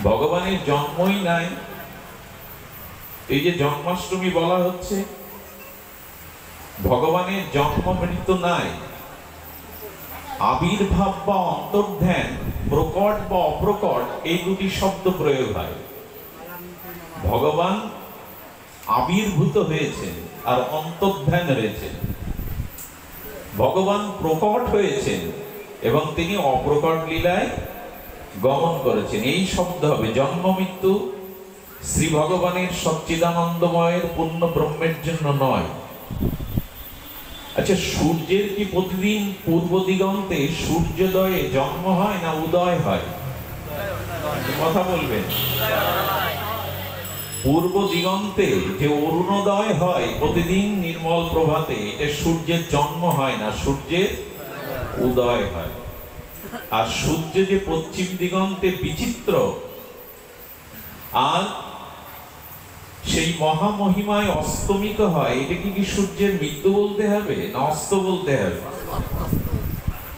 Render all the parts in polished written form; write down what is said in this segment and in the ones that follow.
ভগবানের জন্মই নাই। এই যে জন্মাষ্টমী বলা হচ্ছে, ভগবানের জন্ম মৃত্যু নাই। আবির্ভাব বা অন্তর্ধান, প্রকট বা অপ্রকট, এই দুটি শব্দ প্রয়োগ হয়। ভগবান আবির্ভূত হয়েছেন আর অন্তর্ধান হয়েছেন। ভগবান প্রকট হয়েছেন এবং তিনি অপ্রকট লীলায় গমন করেছেন। এই শব্দ হবে। জন্ম মৃত্যু শ্রী ভগবানের সচ্চিদানন্দময়ের পূর্ণ ব্রহ্মের জন্য নয়। আচ্ছা, সূর্যের কি প্রতিদিন পূর্ব দিগন্তে সূর্যোদয়ে জন্ম হয় না উদয় হয়? কথা বলবেন। পূর্ব দিগন্তে যে অরুণোদয় হয় প্রতিদিন নির্মল প্রভাতে, এটা সূর্যের জন্ম হয় না, সূর্যের উদয় হয়। আর সূর্য যে পশ্চিম দিগন্তে বিচিত্র, আর সেই মহামহিমায় অস্তমিত হয়, এটা কি সূর্যের মৃত্যু বলতে হবে না অস্ত বলতে হবে?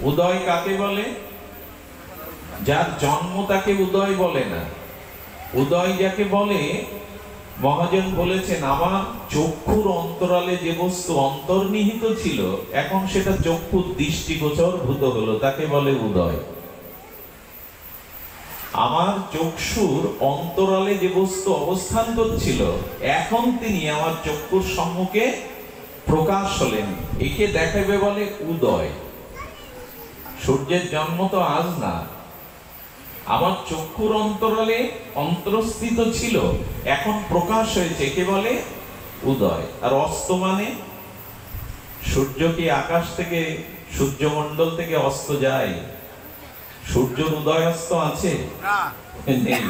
উদয় কাকে বলে? যার জন্ম তাকে উদয় বলে না। উদয় যাকে বলে, মহাজন বলেছেন, আমার চক্ষুর অন্তরালে যে বস্তু অন্তর্নিহিত ছিল, এখন সেটা চক্ষুর দৃষ্টিগোচর ভূত হলো, তাকে বলে উদয়। আমার চক্ষুর অন্তরালে যে বস্তু অবস্থান করছিল, এখন তিনি আমার চক্ষুর সম্মুখে প্রকাশ হলেন, একে দেখাবে বলে উদয়। সূর্যের জন্ম তো আজ না, আমার চক্ষুর অন্তরালে অন্তরস্থিত ছিল, এখন প্রকাশ হয়েছে, একে বলে উদয়। আর অস্ত মানে, সূর্য কি আকাশ থেকে, সূর্যমণ্ডল থেকে অস্ত যায়? সূর্যের উদয় অস্ত আছে? নেই।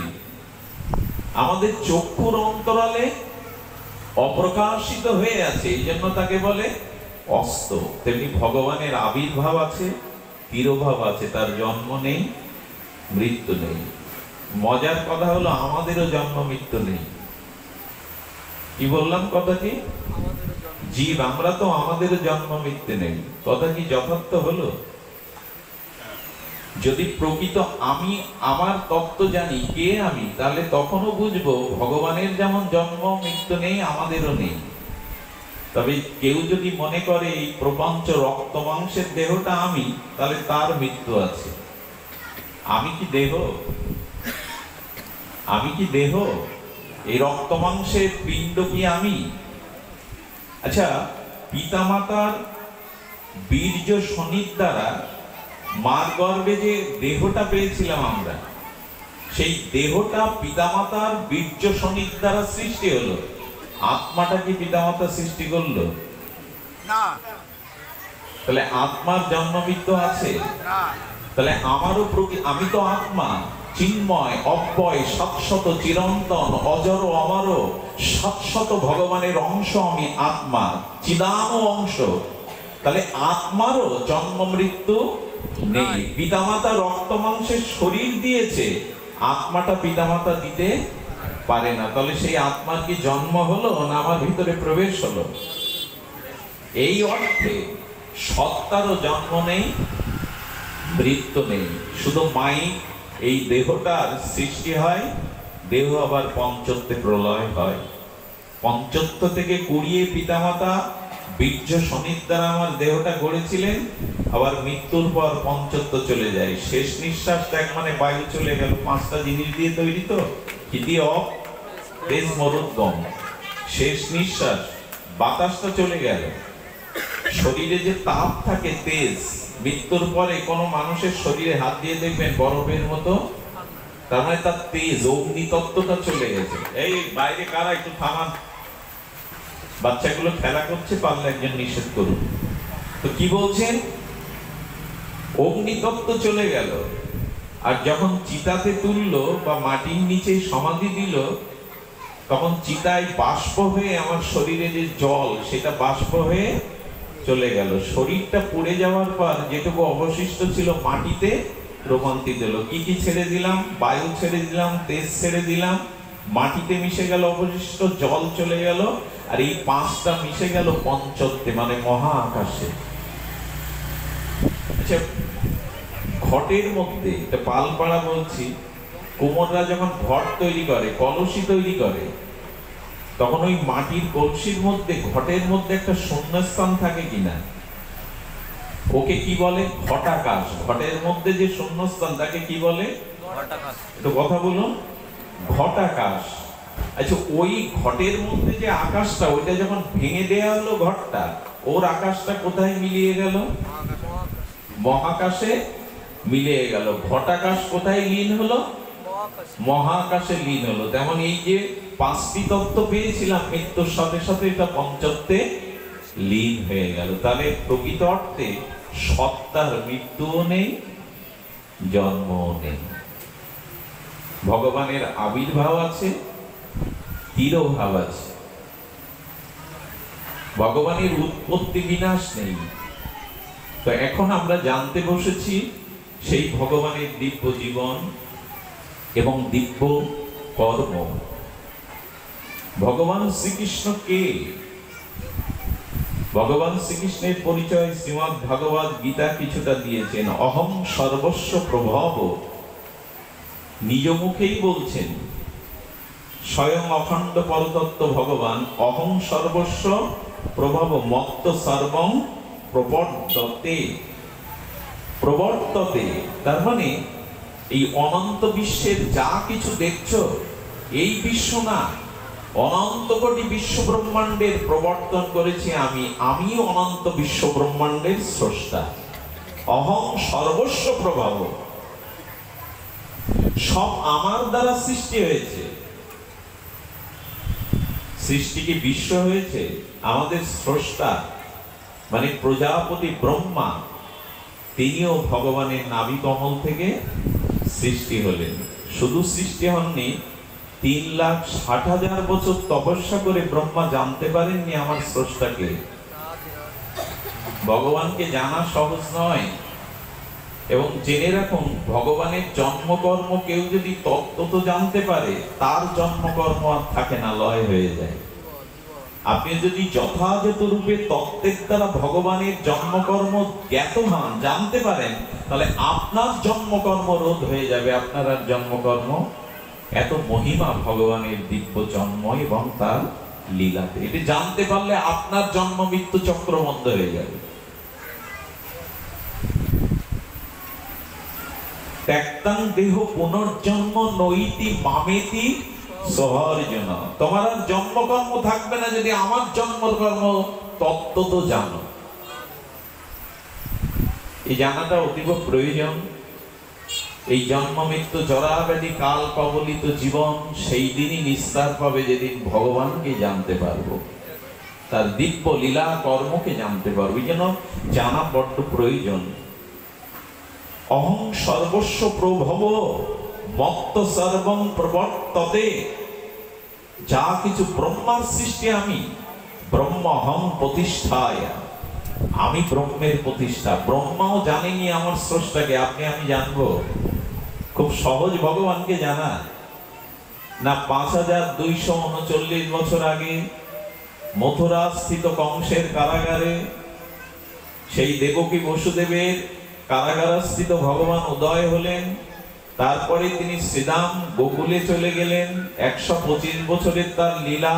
আমাদের চক্ষুর অন্তরালে অপ্রকাশিত হয়ে আছে, এই জন্য তাকে বলে অস্ত। তেমনি ভগবানের আবির্ভাব আছে, তিরোভাব আছে, তার জন্ম নেই, মৃত্যু নেই। মজার কথা হলো আমাদেরও জন্ম মৃত্যু নেই। কি বললাম কথা কি? জীব আমরা তো, আমাদেরও জন্ম মৃত্যু নেই। কথা কি যথার্থ হলো? যদি প্রকৃত আমি আমার তত্ত্ব জানি কে আমি, তাহলে তখনও বুঝবো ভগবানের যেমন জন্ম মৃত্যু নেই, আমাদেরও নেই। তবে কেউ যদি মনে করে এই প্রপঞ্চ রক্ত মাংসের দেহটা আমি, তাহলে তার মৃত্যু আছে। আমি কি দেহ? আমি কি দেহ? এই রক্ত মাংসের পিণ্ড কি আমি? আচ্ছা, পিতামাতার বীর্য শনির দ্বারা মার গর্ভে যে দেহটা পেয়েছিলাম আমরা, সেই দেহটা পিতামাতার বীর্য শনির দ্বারা সৃষ্টি হলো। আত্মাটা কি পিতামাতা সৃষ্টি করলো? না। তাহলে আত্মার জন্ম মৃত্যু আছে? না। তাহলে আমারও আমি তো আত্মা, চিন্ময়, অব্যয়, শাশ্বত, চিরন্তন, অজর, অমর, শাশ্বত ভগবানের অংশ আমি, আত্মা, চিদান অংশ। তাহলে আত্মারও জন্ম মৃত্যু নেই। পিতামাতা রক্ত মাংসের শরীর দিয়েছে, আত্মাটা পিতামাতা দিতে পারে না। তাহলে সেই আত্মার কি জন্ম হলো না আমার ভিতরে প্রবেশ হলো? এই অর্থে সত্তারও জন্ম নেই, মৃত্যু নেই। শুধু মাই এই দেহটার সৃষ্টি হয়, দেহ আবার পঞ্চত্বে প্রলয় হয়। পঞ্চত্ব থেকে কুড়িয়ে পিতামাতা বীর্য শনির দ্বারা আমার দেহটা গড়েছিলেন, আবার মৃত্যুর পর পঞ্চত্ব চলে যায়। শেষ নিঃশ্বাস ত্যাগ মানে বায়ু চলে গেল। পাঁচটা জিনিস দিয়ে তৈরি তো, কি অফ তেজ মরুদ্গম, শেষ নিঃশ্বাস, বাতাসটা চলে গেল। শরীরে যে তাপ থাকে, তেজ, মৃত্যুর পরে কোন মানুষের শরীরে হাত দিয়ে দেখবেন বরফের মতো, তার মানে তার তেজ, অগ্নি তত্ত্বটা চলে গেছে। এই বাইরে কারা একটু থামান, বাচ্চাগুলো খেলা করছে, পারলে একজন নিষেধ করুন। তো কি বলছেন? অগ্নিতত্ত্ব চলে গেল। আর যখন চিতাতে তুললো বা মাটির নিচে সমাধি দিল, তখন চিতায় বাষ্প হয়ে আমার শরীরে যে জল, সেটা বাষ্প হয়ে চলে গেল। শরীরটা পুড়ে যাওয়ার পর যেটুকু অবশিষ্ট ছিল মাটিতে রূপান্তরিত হলো। কি কি ছেড়ে দিলাম? বায়ু ছেড়ে দিলাম, তেজ ছেড়ে দিলাম, মাটিতে মিশে গেল, অবশিষ্ট জল চলে গেল, আর এই পাঁচটা মিশে গেল পঞ্চত্বে মানে মহা আকাশে। আচ্ছা, ঘটের মধ্যে, এটা পালপাড়া বলছি, কুমোররা যখন ঘট তৈরি করে, কলসি তৈরি করে, তখন ওই মাটির কলসির মধ্যে, ঘটের মধ্যে একটা শূন্যস্থান থাকে কিনা, ওকে কি বলে? ঘটাকাশ। ঘটের মধ্যে যে শূন্যস্থান তাকে কি বলে? একটু কথা বলুন। ঘটাকাশ। আচ্ছা, ওই ঘটের মধ্যে যে আকাশটা, ওইটা যখন ভেঙে দেয়া হলো ঘটটা, ওর আকাশটা কোথায় মিলিয়ে গেল? মহাকাশে মিলিয়ে গেল। ঘটাকাশ কোথায় লীন হলো? মহাকাশে লীন হলো। তেমন এই যে 5টি তত্ত্ব পেয়েছিলাম, মৃত্যুর সাথে সাথে এটা পঞ্চত্বে লীন হয়ে গেল। তাহলে প্রকৃত অর্থে সত্তার মৃত্যুও নেই, জন্মও নেই। ভগবানের আবির্ভাব আছে, তিরোভাব আছে। ভগবানের উৎপত্তি বিনাশ নেই। তো এখন আমরা জানতে বসেছি সেই ভগবানের দিব্য জীবন এবং দিব্য কর্ম। ভগবান শ্রীকৃষ্ণ কে? ভগবান শ্রীকৃষ্ণের পরিচয় শ্রীমদ্ ভাগবত গীতা কিছুটা দিয়েছেন। অহং সর্বস্ব প্রভব, নিজ মুখেই বলছেন। স্বয়ং অখণ্ড পরতত্ত্ব ভগবান অহং সর্বস্ব প্রভব মত্ত সর্বং প্রবর্ততে। প্রবর্ততে তার মানে এই অনন্ত বিশ্বের যা কিছু দেখছো, এই বিশ্ব না, অনন্ত কোটি বিশ্ব ব্রহ্মাণ্ডের প্রবর্তন করেছি আমি। আমি অনন্ত বিশ্ব ব্রহ্মাণ্ডের স্রষ্টা। অহং সর্বস্ব প্রভাব। সব আমার দ্বারা সৃষ্টি হয়েছে। সৃষ্টি কি বিশ্ব হয়েছে? আমাদের স্রষ্টা মানে প্রজাপতি ব্রহ্মা, তিনিও ভগবানের নাভি কমল থেকে সৃষ্টি হলেন। শুধু সৃষ্টি হননি, 3,60,000 বছর তপস্যা করে ব্রহ্মা জানতে পারেননি আমার স্রষ্টাকে। ভগবানকে জানা সহজ নয়। এবং জেনে রাখুন, ভগবানের জন্মকর্ম কেউ যদি তত্ত্ব জানতে পারে, তার জন্মকর্ম আর থাকে না, লয় হয়ে যায়। আপনি যদি যথাযথ রূপে তত্ত্বের দ্বারা ভগবানের জন্মকর্ম জ্ঞাত হন, জানতে পারেন, তাহলে আপনার জন্মকর্ম রোধ হয়ে যাবে। আপনার আর জন্মকর্ম, এত মহিমা ভগবানের দিব্য জন্ম এবং তার লীলাতে। এটি জানতে পারলে আপনার জন্ম মৃত্যু চক্র বন্ধ হয়ে যাবে। ত্যাক্তাং দেহ পুনর্জন্ম নৈতি মামেতি সহর্জুন। তোমার আর জন্মকর্ম থাকবে না যদি আমার জন্মকর্ম তত্ত্ব তো জানো। এই জানাটা অতীব প্রয়োজন। এই জন্ম মৃত্যু জরাব্যাধি কাল কবলিত জীবন সেই দিনই নিস্তার পাবে, যেদিন ভগবানকে জানতে পারবো, তার দিব্য লীলা কর্মকে জানতে পারবো। এই জন্য জানা বড্ড প্রয়োজন। অহং সর্বস্ব প্রভব মত্ত সর্বং প্রবর্ততে। যা কিছু ব্রহ্মার সৃষ্টি আমি, ব্রহ্মহং প্রতিষ্ঠায়। আমি ব্রহ্মের প্রতিষ্ঠা। ব্রহ্মাও জানেনি আমার স্রষ্টাকে। আমি জানবো? খুব সহজ ভগবানকে জানা না। 5,239 বছর আগে মথুরা স্থিত কংসের কারাগারে সেই দেবকী বসুদেবের কারাগারস্থিত ভগবান উদয় হলেন। তারপরে তিনি শ্রীধাম গোকুলে চলে গেলেন। 125 বছরের তার লীলা।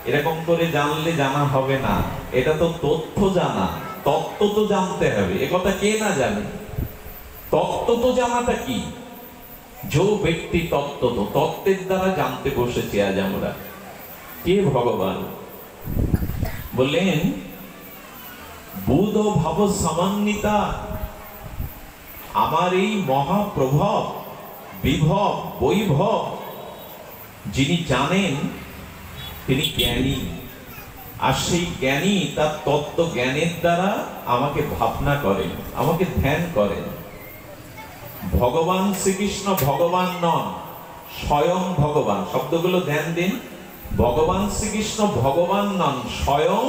এরকম করে জানলে জানা হবে না। এটা তো তথ্য জানা, তত্ত্ব তো জানতে হবে। একথা কে না জানে? তত্ত্ব তো জানাটা কি? যে ব্যক্তি তত্ত্ব, তো তত্ত্বের দ্বারা জানতে বসেছি আজ আমরা কে ভগবান। বললেন বুধ ভাব সমন্বিতা। আমার এই মহাপ্রভব বিভব বৈভব যিনি জানেন, তিনি জ্ঞানী। আর সেই জ্ঞানী তার তত্ত্ব জ্ঞানের দ্বারা আমাকে ভাবনা করেন, আমাকে ধ্যান করেন। ভগবান শ্রীকৃষ্ণ ভগবান নন, স্বয়ং ভগবান। শব্দগুলো ধ্যান দিন। ভগবান শ্রীকৃষ্ণ ভগবান নন, স্বয়ং।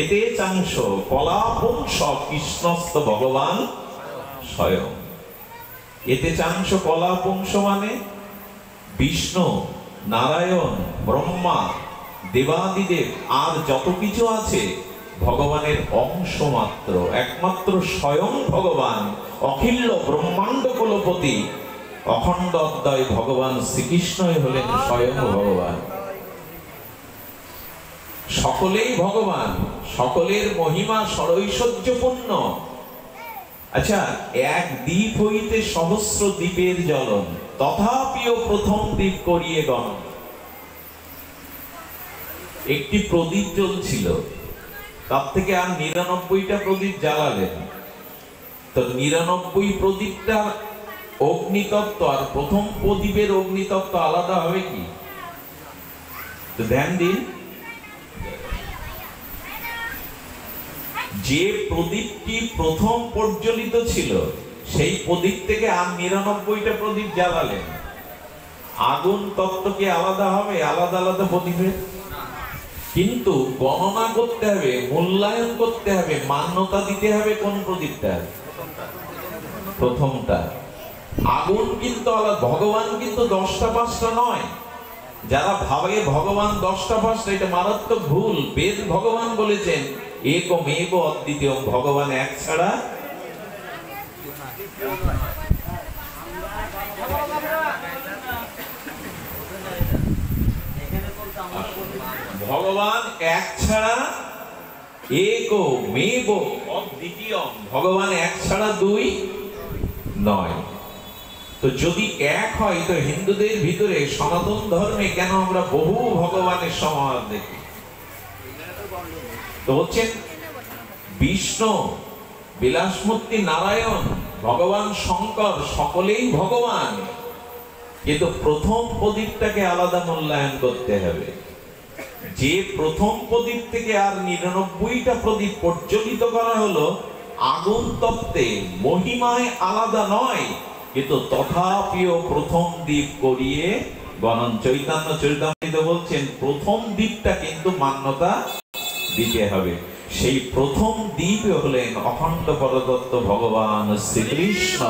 এতে চাংশ কলাপুংস কৃষ্ণস্থ ভগবান স্বয়ং। এতে চাংশ কলাপুংস মানে বিষ্ণু, নারায়ণ, ব্রহ্মা, দেবাদিদেব আর যত কিছু আছে ভগবানের অংশ মাত্র। একমাত্র স্বয়ং ভগবান অখিল্য ব্রহ্মাণ্ড কুলপতি অখণ্ড অদ্বয় ভগবান শ্রীকৃষ্ণই হলেন স্বয়ং ভগবান। সকলেই ভগবান, সকলের মহিমা সরৈশ্বর্যপূর্ণ। আচ্ছা, এক দ্বীপ হইতে সহস্র দ্বীপের জ্বলন, তথাপিও প্রথম দ্বীপ করিয়ে গণন। একটি প্রদীপ জ্বলছিল, তার থেকে আর ৯৯টা প্রদীপ জ্বালালেন। তো ৯৯ প্রদীপটা অগ্নিতত্ত্ব আর প্রথম প্রদীপের অগ্নিতত্ত্ব আলাদা হবে কি? তো ধ্যান দিন, যে প্রদীপটি প্রথম প্রজ্বলিত ছিল সেই প্রদীপ থেকে আর ৯৯টা প্রদীপ জ্বালালেন। আগুন তত্ত্ব কি আলাদা হবে? আলাদা আলাদা প্রদীপের, কিন্তু গণনা করতে হবে, মূল্যায়ন করতে হবে, মান্যতা দিতে হবে কোন প্রদীপটা? প্রথমটা। আগুন কিন্তু আলাদা, ভগবান কিন্তু ১০টা ৫টা নয়। যারা ভাবে ভগবান ১০টা ৫টা, এটা মারাত্মক ভুল। বেদ ভগবান বলেছেন একমেব অদ্বিতীয়ম, ভগবান এক ছাড়া। ভগবান এক ছাড়া একমেব অদ্বিতীয়ম, ভগবান এক ছাড়া দুই নয়। তো যদি এক হয়, তো হিন্দুদের ভিতরে সনাতন ধর্মে কেন আমরা বহু ভগবানের সমাহার দেখি? তো হচ্ছেন বিষ্ণু, বিলাসমূর্তি নারায়ণ, ভগবান শঙ্কর, সকলেই ভগবান, কিন্তু প্রথম প্রদীপটাকে আলাদা মূল্যায়ন করতে হবে। যে প্রথম প্রদীপ থেকে আর ৯৯টা প্রদীপ প্রজ্বলিত করা হলো, আগুন তত্ত্বে মহিমায় আলাদা নয়, কিন্তু তথাপিও প্রথম দ্বীপ করিয়ে গণন। চৈতন্য চরিতামৃত বলছেন প্রথম দ্বীপটা কিন্তু মান্যতা দিতে হবে। সেই প্রথম দ্বীপ হলেন অখণ্ড পরতত্ত্ব ভগবান শ্রীকৃষ্ণ,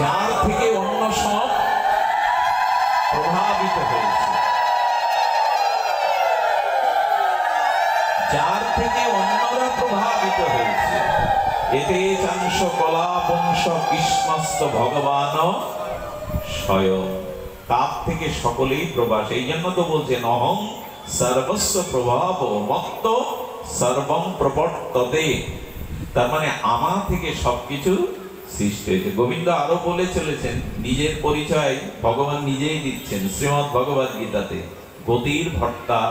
যার থেকে অন্য সব প্রভাবিত হয়েছে, যার থেকে অন্যরা প্রভাবিত হয়েছে। এতে চাংশ কলা বংশ কৃষ্ণস্ত ভগবান স্বয়ং, তার থেকে সকলেই প্রবাস। এই জন্য তো বলছেন অহং সর্বস্ব প্রভাব মত্ত সর্বম প্রবর্ততে, তার মানে আমা থেকে সবকিছু সৃষ্টি হয়েছে। গোবিন্দ আরো বলে চলেছেন, নিজের পরিচয় ভগবান নিজেই দিচ্ছেন শ্রীমদ্ ভগবদ গীতাতে। গতির ভর্তা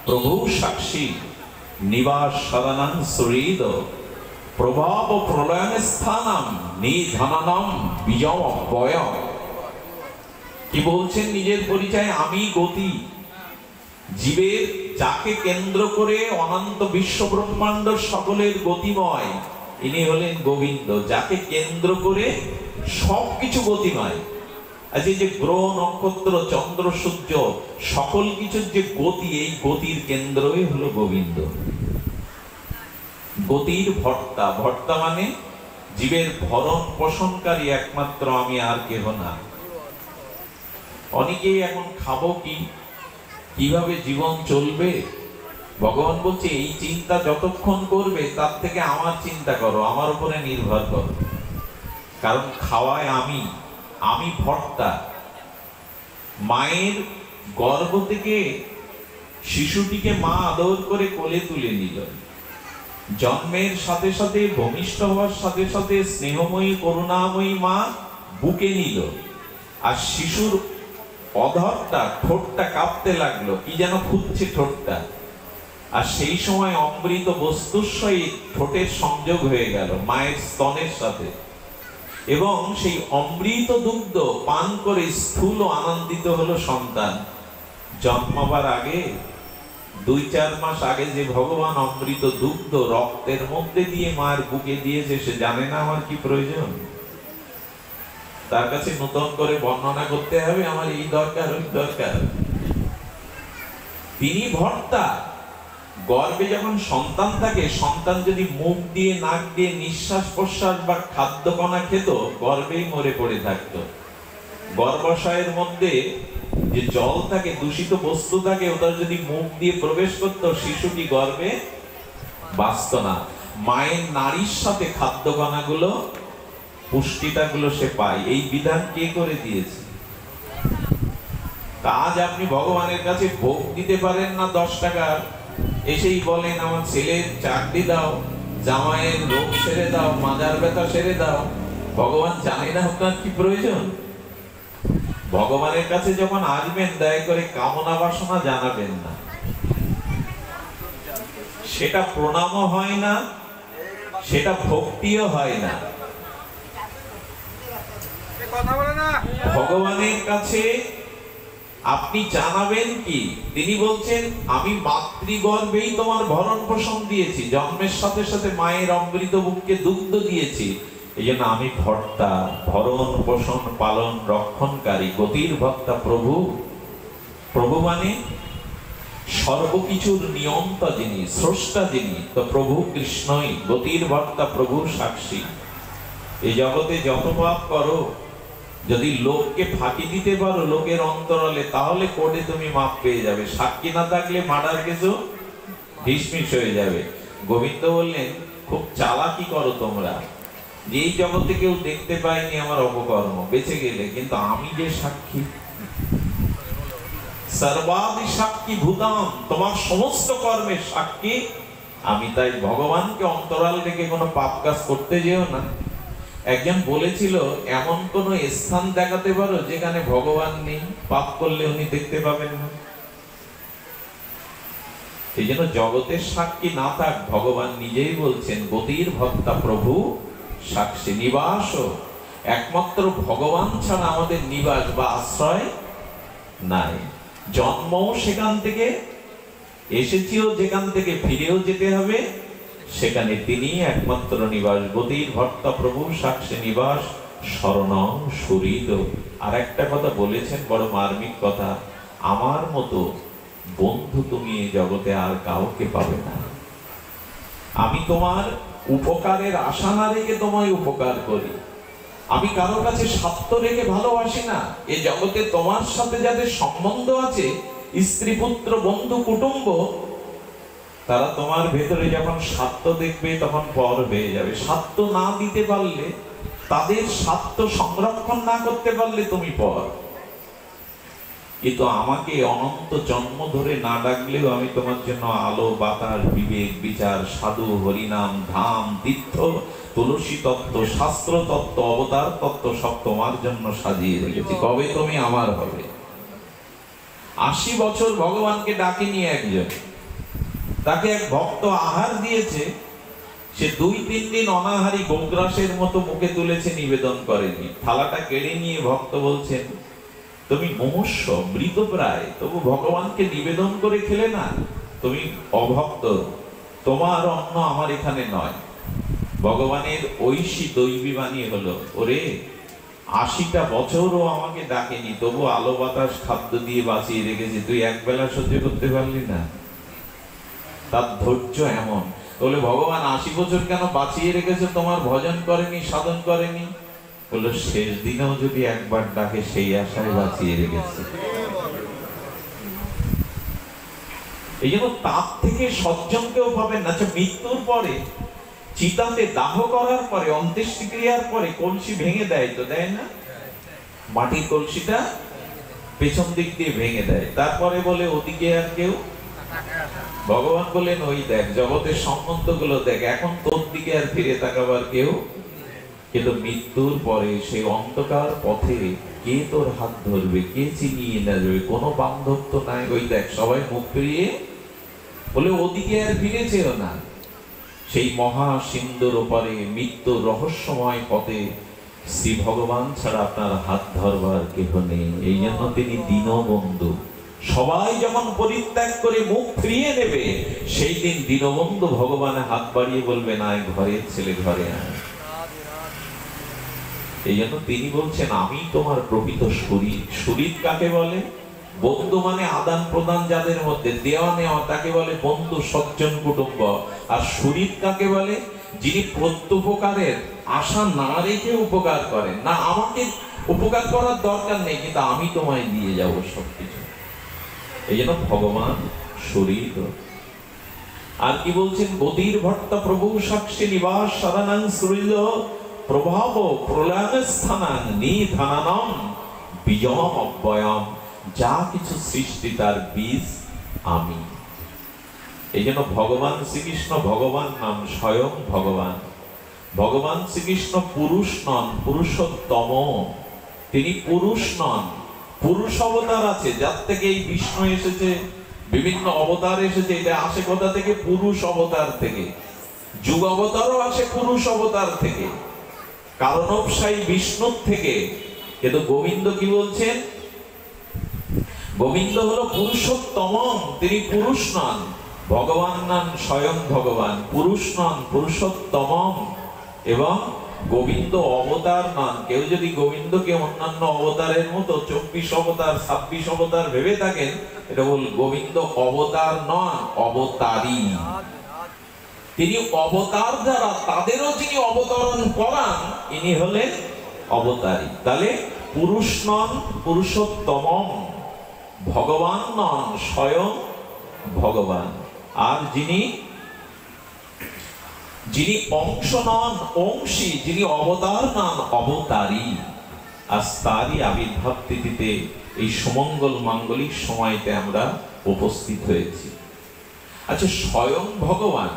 প্রভু সাক্ষী নিবাস সদানং সুহৃদ প্রভাব প্রলয়ন স্থানম নিধননম বিজয় বয়ম। কি বলছেন নিজের পরিচয়? আমি গতি, জীবের যাকে কেন্দ্র করে অনন্ত বিশ্ব ব্রহ্মাণ্ড সকলের গতিময়, ইনি হলেন গোবিন্দ, যাকে কেন্দ্র করে সবকিছু গতিময়। আজ এই যে গ্রহ নক্ষত্র চন্দ্র সূর্য সকল কিছুর যে গতি, এই গতির কেন্দ্রই হলো গোবিন্দ। গতির ভর্তা, ভর্তা মানে জীবের ভরণ পোষণকারী একমাত্র আমি, আর কেহ না। অনেকেই এখন খাবো কি, কিভাবে জীবন চলবে, ভগবান বলছে এই চিন্তা যতক্ষণ করবে তার থেকে আমার চিন্তা করো, আমার উপরে নির্ভর করো। কারণ খাওয়ায় আমি, আমি ভর্তা। মায়ের গর্ভ থেকে শিশুটিকে মা আদর করে কোলে তুলে নিল, জন্মের সাথে সাথে ভূমিষ্ঠ হওয়ার সাথে সাথে স্নেহময়ী করুণাময়ী মা বুকে নিল, আর শিশুর অধরটা ঠোঁটটা কাঁপতে লাগলো, কি যেন ফুটছে ঠোঁটটা, আর সেই সময় অমৃত বস্তুর সহিত ঠোঁটের সংযোগ হয়ে গেল মায়ের স্তনের সাথে, এবং সেই অমৃত দুগ্ধ পান করে স্থূল ও আনন্দিত হলো সন্তান। জন্মাবার আগে ২-৪ মাস আগে যে ভগবান অমৃত দুগ্ধ রক্তের মধ্যে দিয়ে মায়ের বুকে দিয়েছে, সে জানে না আমার কি প্রয়োজন? তার কাছে নতুন করে বর্ণনা করতে হবে আমার এই দরকার ওই দরকার। তিনি ভর্তা। গর্ভে যখন সন্তান থাকে, সন্তান যদি মুখ দিয়ে নাক দিয়ে নিঃশ্বাস প্রশ্বাস বা খাদ্য কণা খেত, গর্ভেই মরে পড়ে থাকতো। গর্ভাশয়ের মধ্যে যে জল থাকে, দূষিত বস্তু থাকে, ওটা যদি মুখ দিয়ে প্রবেশ করত, শিশুটি গর্ভে বাঁচত না। মায়ের নাড়ির সাথে খাদ্য কণাগুলো পুষ্টিটাগুলো সে পায়। এই বিধান কে করে দিয়েছে? আজ আপনি ভগবানের কাছে ভোগ দিতে পারেন না 10 টাকার, এসেই বলেন আমার ছেলের চাকরি দাও, জামাইয়ের রোগ সেরে দাও, মাজার ব্যথা সেরে দাও। ভগবান জানে না আপনার কি প্রয়োজন? ভগবানের কাছে যখন আসবেন দয়া করে কামনা বাসনা জানাবেন না, সেটা প্রণামও হয় না, সেটা ভক্তিও হয় না। ভগবানের কাছে আপনি জানাবেন কি? তিনি বলছেন আমি মাতৃগর্ভেই তোমার ভরণ পোষণ দিয়েছি, জন্মের সাথে সাথে মায়ের অমৃত বুককে দুগ্ধ দিয়েছি, এই জন্য আমি ভর্তা, ভরণ পোষণ পালন রক্ষণকারী, গতির ভক্তা প্রভু। প্রভু মানে সর্বকিছুর নিয়ন্তা যিনি, স্রষ্টা যিনি, তো প্রভু কৃষ্ণই গতির ভক্তা, প্রভুর সাক্ষী। এই জগতে যত পাপ করো, যদি লোককে ফাঁকি দিতে পারো লোকের অন্তরালে, তাহলে কোর্টে তুমি মাপ পেয়ে যাবে। সাক্ষী না থাকলে মার্ডার কেসও ডিসমিস হয়ে যাবে। গোবিন্দ বললেন খুব চালাকি করো তোমরা, যে এই জগতে কেউ দেখতে পায়নি আমার অপকর্ম, বেঁচে গেলে, কিন্তু আমি যে সাক্ষী, সর্বাদি সাক্ষী ভূতাম, তোমার সমস্ত কর্মের সাক্ষী আমি। তাই ভগবানকে অন্তরাল রেখে কোনো পাপ কাজ করতে যেও না। একজন বলেছিল এমন কোন স্থান দেখাতে পারো যেখানে ভগবান নেই, পাপ করলে উনি দেখতে পাবেন না। এই জন্য জগতের সাক্ষী না থাক, ভগবান নিজেই বলছেন গতির ভক্তা প্রভু সাক্ষী নিবাস। একমাত্র ভগবান ছাড়া আমাদের নিবাস বা আশ্রয় নাই। জন্মও সেখান থেকে, এসেছিও যেখান থেকে, ফিরেও যেতে হবে সেখানে, তিনি একমাত্র নিবাস। গতির ভক্তা প্রভু সাক্ষী নিবাস শরণং সুহৃদ। আর একটা কথা বলেছেন, বড় মার্মিক কথা, আমার মতো বন্ধু তুমি এই জগতে আর কাউকে পাবে না। আমি তোমার উপকারের আশা না রেখে তোমায় উপকার করি। আমি কারো কাছে স্বার্থ রেখে ভালোবাসি না। এই জগতে তোমার সাথে যাদের সম্বন্ধ আছে, স্ত্রী পুত্র বন্ধু কুটুম্ব, তারা তোমার ভেতরে যখন স্বার্থ দেখবে তখন পর হয়ে যাবে। স্বার্থ না দিতে পারলে, তাদের স্বার্থ সংরক্ষণ না করতে পারলে তুমি পর। কিন্তু আমাকে অনন্ত জন্ম ধরে না ডাকলেও আমি তোমার জন্য আলো, বাতাস, বিবেক, বিচার, সাধু, হরিনাম, ধাম, তীর্থ, তুলসী তত্ত্ব, শাস্ত্র তত্ত্ব, অবতার তত্ত্ব সব তোমার জন্য সাজিয়ে রেখেছি। কবে তুমি আমার হবে? 80 বছর ভগবানকে ডাকেনি একজন, তাকে এক ভক্ত আহার দিয়েছে, সে 2-3 দিন অনাহারী গোগ্রাসের মতো মুখে তুলেছে, নিবেদন করেনি। থালাটা কেড়ে নিয়ে ভক্ত বলছেন তুমি মুমূর্ষ, মৃতপ্রায়, তবু ভগবানকে নিবেদন করে খেলে না, তুমি অভক্ত, তোমার অন্ন আমার এখানে নয়। ভগবানের ঐশী দৈবী বাণী হলো, ওরে 80টা বছরও আমাকে ডাকেনি, তবু আলো বাতাস খাদ্য দিয়ে বাঁচিয়ে রেখেছি, তুই একবেলা সহ্য করতে পারলি না? তার ধৈর্য এমন। বলে ভগবান 80 বছর কেন বাঁচিয়ে রেখেছে? তোমার ভজন করেনি, সাধন করেনি? বললো শেষ দিনেও যদি একবার ডাকে সেই আশায় বাঁচিয়ে রেখেছে। এই জন্য তাপ থেকে সজ্জনকেও পাবেন না। মৃত্যুর পরে, চিতাতে দাহ করার পরে, অন্ত্যেষ্টিক্রিয়ার পরে কলসি ভেঙে দেয় তো, দেয় না? মাটির কলসিটা পেছন দিক দিয়ে ভেঙে দেয়, তারপরে বলে ওদিকে আর কেউ। ভগবান বলেন ওই দেখ জগতের সম্বন্ধগুলো দেখ, এখন তোর দিকে আর ফিরে তাকাবার কেউ। কিন্তু মৃত্যুর পরে সেই অন্ধকার পথে কে তোর হাত ধরবে, কে চিনিয়ে নেবে? কোনো বান্ধব তো নাই। ওই দেখ সবাই মুখ ফিরিয়ে বলে ওদিকে আর ফিরেছেও না। সেই মহা সিন্ধুর ওপারে মৃত্যুর রহস্যময় পথে শ্রী ভগবান ছাড়া আপনার হাত ধরবার কেহ নেই। এই জন্য তিনি দীনবন্ধু। সবাই যখন পরিত্যাগ করে মুখ ফিরিয়ে নেবে, সেই দিন দীনবন্ধু ভগবানের হাত বাড়িয়ে বলবে না, ঘরের ছেলে ঘরে আয়। এই জন্য তিনি বলছেন আমি তোমার প্রকৃত শরীর। শরীর কাকে বলে? বন্ধু মানে আদান প্রদান যাদের মধ্যে, দেওয়া নেওয়া, তাকে বলে বন্ধু, সজ্জন, কুটুম্ব। আর শরীর কাকে বলে? যিনি প্রত্যুপকারের আশা না রেখে উপকার করেন। না আমাকে উপকার করার দরকার নেই, কিন্তু আমি তোমায় দিয়ে যাব সবকিছু। এই জন্য ভগবান শরীর। আর কি বলছেন? গতির ভট্টা প্রভু সাক্ষী নিবাস শরণং সুহৃদ। প্রভাব প্রলয়স্থানাং নিধানানম বীজম অব্যয়ম, যা কিছু সৃষ্টি তার বীজ আমি। এই জন্য ভগবান শ্রীকৃষ্ণ, ভগবান নাম স্বয়ং ভগবান। ভগবান শ্রীকৃষ্ণ পুরুষ নন, পুরুষোত্তম। তিনি পুরুষ নন, পুরুষ অবতার আছে, যার থেকে এই বিষ্ণু এসেছে, বিভিন্ন অবতার এসেছে। এটা আসে কোথা থেকে? পুরুষ অবতার থেকে। যুগ অবতারও আসে পুরুষ অবতার থেকে, কারণবশায়ী বিষ্ণুর থেকে। কিন্তু গোবিন্দ কি বলছেন? গোবিন্দ হলো পুরুষোত্তম, তিনি পুরুষ নন। ভগবান নাম স্বয়ং ভগবান, পুরুষ নন, পুরুষোত্তম। এবং গোবিন্দ অবতার নন। কেউ যদি গোবিন্দকে অন্যান্য অবতারের মতো 24 অবতার 26 অবতার ভেবে থাকেন, এটা বল গোবিন্দ অবতার নন, অবতারী। তিনি অবতার যারা, তাদেরও যিনি অবতরণ করান, ইনি হলেন অবতারী। তাহলে পুরুষ নন, পুরুষোত্তম। ভগবান নন, স্বয়ং ভগবান। আর যিনি অংশ নন, অংশী, যিনি অবতার নন, অবতারী। আজ তারই আবির্ভাব তিথিতে, এই সুমঙ্গল মাঙ্গলিক সময়তে আমরা উপস্থিত হয়েছি। আচ্ছা, স্বয়ং ভগবান,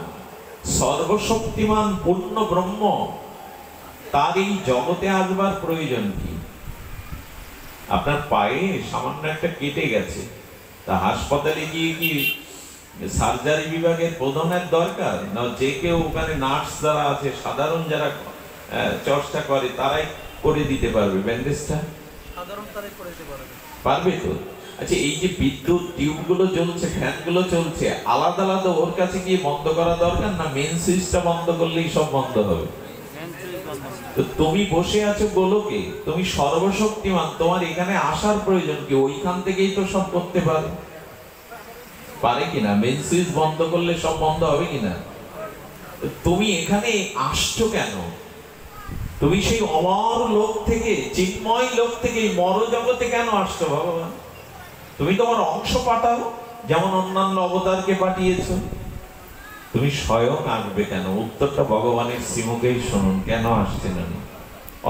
সর্বশক্তিমান পূর্ণ ব্রহ্ম, তার এই জগতে আসবার প্রয়োজন কি? আপনার পায়ে সামান্য একটা কেটে গেছে, তা হাসপাতালে গিয়ে কি সার্জারি বিভাগের প্রধানের দরকার না? যে কেউ ওখানে নার্স যারা আছে, সাধারণ যারা চর্চা করে, তারাই করে দিতে পারবে ব্যান্ডেজটা? পারবে তো? আচ্ছা, এই যে বিদ্যুৎ টিউবগুলো জ্বলছে, ফ্যানগুলো চলছে, আলাদা আলাদা ওর কাছে গিয়ে বন্ধ করা দরকার না? মেন সুইচটা বন্ধ করলেই সব বন্ধ হবে। তো তুমি বসে আছো গোলকে, তুমি সর্বশক্তিমান, তোমার এখানে আসার প্রয়োজন কি? ওইখান থেকেই তো সব করতে পারে কিনা? মেন সুইচ বন্ধ করলে সব বন্ধ হবে কিনা? তুমি এখানে আসছো কেন? তুমি সেই অমর লোক থেকে, চিন্ময় লোক থেকে মর জগতে কেন আসছো ভগবান? তুমি তোমার অংশ পাঠাও, যেমন অন্যান্য অবতারকে পাঠিয়েছো। তুমি স্বয়ং আসবে কেন? উত্তরটা ভগবানের শ্রীমুখেই শুনুন। কেন আসছেন উনি?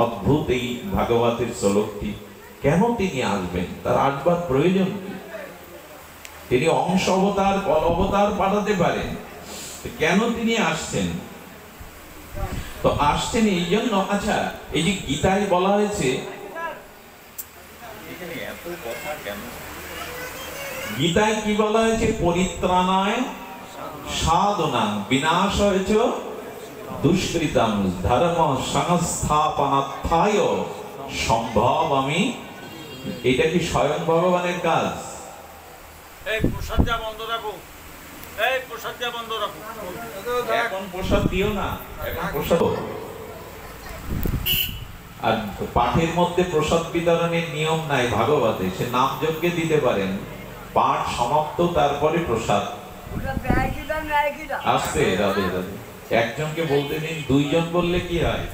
অদ্ভুত এই ভাগবতের শ্লোকটি। কেন তিনি আসবেন? তার আসবার প্রয়োজন কি? তিনি অংশ অবতার, কল অবতার পাঠাতে পারেন, কেন তিনি আসছেন? তো আসছেন এই জন্য। আচ্ছা, এই যে গীতায় বলা হয়েছে, এত কথা কেন? গীতায় কি বলা হয়েছে? পরিত্রাণায় সাধনাং বিনাশায় চ দুষ্কৃতাং ধর্ম সংস্থাপনার্থায় সম্ভবামি। এটা কি স্বয়ং ভগবানের কাজ? এই প্রসাদটা বন্ধ রাখো, এই প্রসাদটা বন্ধ রাখো। এখন প্রসাদ দিও না, এখন প্রসাদ। আর পাঠের মধ্যে প্রসাদ বিতরণের নিয়ম নাই ভাগবতে। সে নাম যজ্ঞে দিতে পারেন, পাঠ সমাপ্ত তারপরে প্রসাদ। আসতে রাধে রাধে। একজনকে বলতে দিন, দুইজন বললে কি হয়?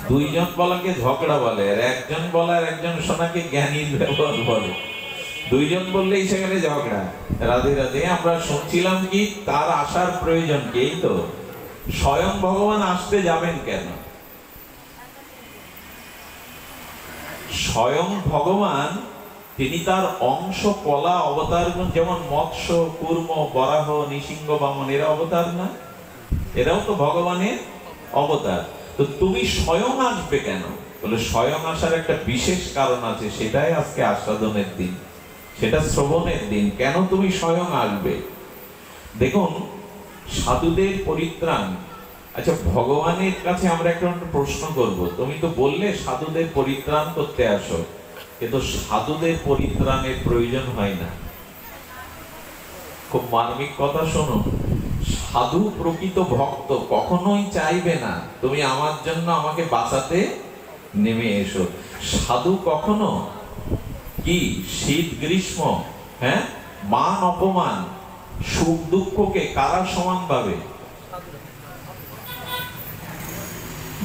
দুইজন বলাকে ঝগড়া বলে, আর একজন বলার একজন শোনাকে জ্ঞানীর ব্যবহার বলে। দুইজন বললেই সেখানে ঝগড়া। রাধে রাধে। আমরা শুনছিলাম কি তার আসার প্রয়োজন কি? এই তো স্বয়ং ভগবান আসতে যাবেন কেন? স্বয়ং ভগবান তিনি তার অংশ কলা অবতার, যেমন মৎস্য, কুর্ম, বরাহ, নৃসিংহ, বামন, এরা অবতার না? এরাও তো ভগবানের অবতার। তো তুমি স্বয়ং আসবে কেন? বলে স্বয়ং আসার একটা বিশেষ কারণ আছে, সেটাই আজকে আস্বাদনের দিন, সেটা শ্রবণের দিন। কেন তুমি স্বয়ং আসবে? দেখুন, সাধুদের পরিত্রাণ। আচ্ছা, ভগবানের কাছে আমরা একটা প্রশ্ন করব। তুমি তো বললে সাধুদের পরিত্রাণ করতে আসো, কিন্তু সাধুদের পরিত্রাণের প্রয়োজন হয় না। খুব মার্মিক কথা শোনো। সাধু প্রকৃত ভক্ত কখনোই চাইবে না তুমি আমার জন্য আমাকে বাঁচাতে নেমে এসো। সাধু কখনো কি শীত গ্রীষ্ম, হ্যাঁ, মান অপমান, সুখ দুঃখকে কারা সমান ভাবে?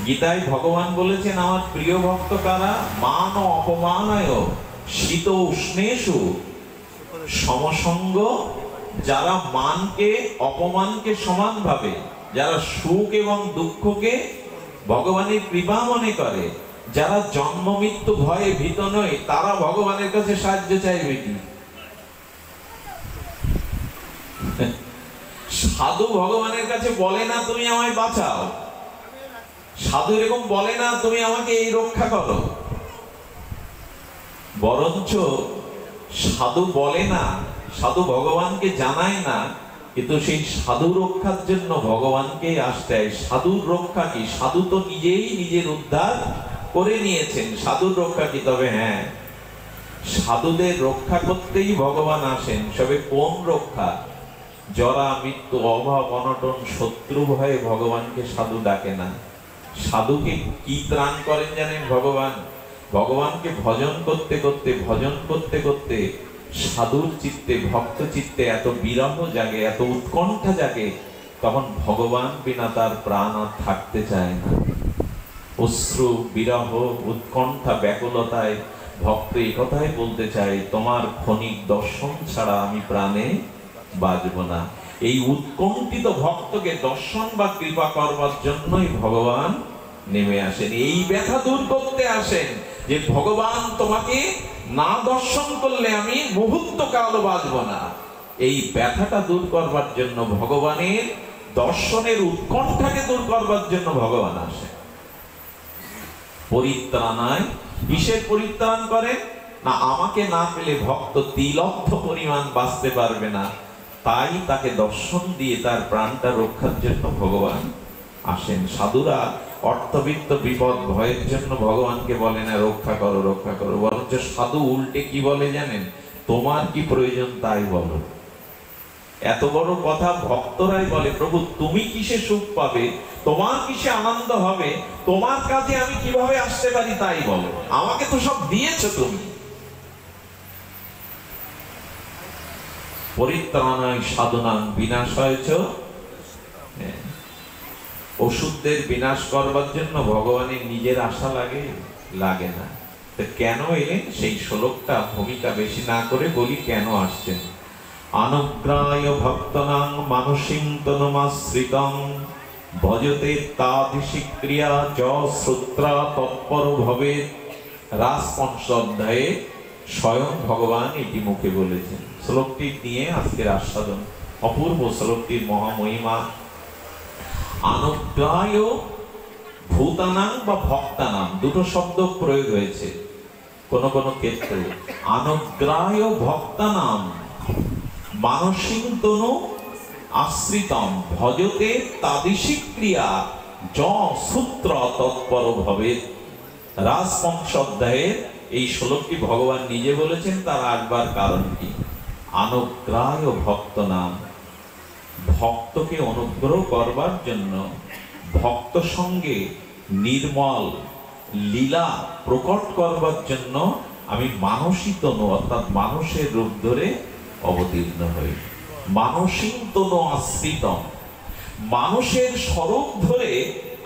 গীতায় ভগবান বলেছেন, আমার প্রিয় ভক্ত কারা? মান ও অপমানায় শীত উষ্ণেষু সমসঙ্গ। যারা মানকে অপমানকে সমান ভাবে, যারা সুখ এবং দুঃখকে ভগবানের কৃপা মনে করে। যারা জন্ম মৃত্যু ভয়ে ভীত নয় তারা ভগবানের কাছে সাহায্য চাইবে কি? সাধু ভগবানের কাছে বলে না তুমি আমায় বাঁচাও, সাধু এরকম বলে না তুমি আমাকে এই রক্ষা করো, বরঞ্চ সাধু বলে না, সাধু ভগবানকে জানায় না, কিন্তু সেই সাধু রক্ষার জন্য ভগবানকে আসতে হয়। সাধুর রক্ষা কি? সাধু তো নিজেই নিজের উদ্ধার করে নিয়েছেন, সাধুর রক্ষা কি? তবে হ্যাঁ, সাধুদের রক্ষা করতেই ভগবান আসেন। সবে কোন রক্ষা? জরা মৃত্যু অভাব অনটন শত্রু ভয়ে ভগবানকে সাধু ডাকে না। সাধুকে কি ত্রাণ করেন জানেন ভগবান? ভগবানকে ভজন করতে করতে ভজন করতে করতে সাধুর চিত্তে, ভক্ত চিত্তে এত বিরহ জাগে, এত উৎকণ্ঠা জাগে, তখন ভগবান বিনা তার প্রাণ আর থাকতে চায় না। অশ্রু, বিরহ, উৎকণ্ঠা, ব্যাকুলতায় ভক্ত এই কথাই বলতে চায়, তোমার ক্ষণিক দর্শন ছাড়া আমি প্রাণে বাঁচব না। এই উৎকণ্ঠিত ভক্তকে দর্শন বা কৃপা করবার জন্যই ভগবান নেমে আসেন, এই ব্যথা দূর করতে আসেন যে ভগবান তোমাকে না দর্শন করলে আমি মুহূর্ত কাল বাঁচব না। এই ব্যথাটা দূর করবার জন্য, ভগবানের দর্শনের উৎকণ্ঠাকে দূর করবার জন্য ভগবান আসে। পরিত্রাণায়, কিসের পরিত্রাণ করে না? আমাকে না পেলে ভক্ত তিলব্ধ পরিমাণ বাঁচতে পারবে না, তাই তাকে দর্শন দিয়ে তার প্রাণটা রক্ষার জন্য ভগবান আসেন। সাধুরা অর্থবিত্ত বিপদ ভয়ের জন্য ভগবানকে বলে না রক্ষা করো রক্ষা করো, বরঞ্চ সাধু উল্টে কি বলে জানেন? তোমার কি প্রয়োজন তাই বলো। এত বড় কথা ভক্তরাই বলে, প্রভু তুমি কিসে সুখ পাবে, তোমার কিসে আনন্দ হবে, তোমার কাছে আমি কিভাবে আসতে পারি তাই বলো, আমাকে তো সব দিয়েছো তুমি। পরিত্রাণায় সাধনাং বিনাশায় চ। ওষুধদের বিনাশ করবার জন্য ভগবানের নিজের আশা লাগে? লাগে না। কেন এলেন সেই শ্লোকটা ভূমিকা বেশি না করে বলি কেন আসছেন। অনুগ্রায় ভক্তনাং মানসিং তনুমাশ্রিতং ভজতে তাদৃশী ক্রিয়া চ শ্রোত্রা তৎপর ভবেৎ। রাজপঞ্চ অধ্যায়ে স্বয়ং ভগবান এটি মুখে বলেছেন। শ্লোকটি নিয়ে আজকের আস্বাদন। অপূর্ব শ্লোকটির মহামহিমা। অনুগ্রায় ভূতানাং বা ভক্তানাং দুটো শব্দ প্রয়োগ হয়েছে কোন কোন ক্ষেত্রে। অনুগ্রায় ভক্তানাং মানসিং তনু আশ্রিতম ভজতে তাদৃশী ক্রিয়া য সূত্র তৎপর ভবেৎ। রাজপঞ্চ অধ্যায়ের এই শ্লোকটি ভগবান নিজে বলেছেন, তার আসবার কারণ কি? অনুগ্রায় ভক্তনাং, ভক্তকে অনুগ্রহ করবার জন্য, ভক্ত সঙ্গে নির্মল লীলা প্রকট করবার জন্য আমি মানসী তনু অর্থাৎ মানুষের রূপ ধরে অবতীর্ণ হই। মানসিং তনু আশ্রিতম, মানুষের স্বরূপ ধরে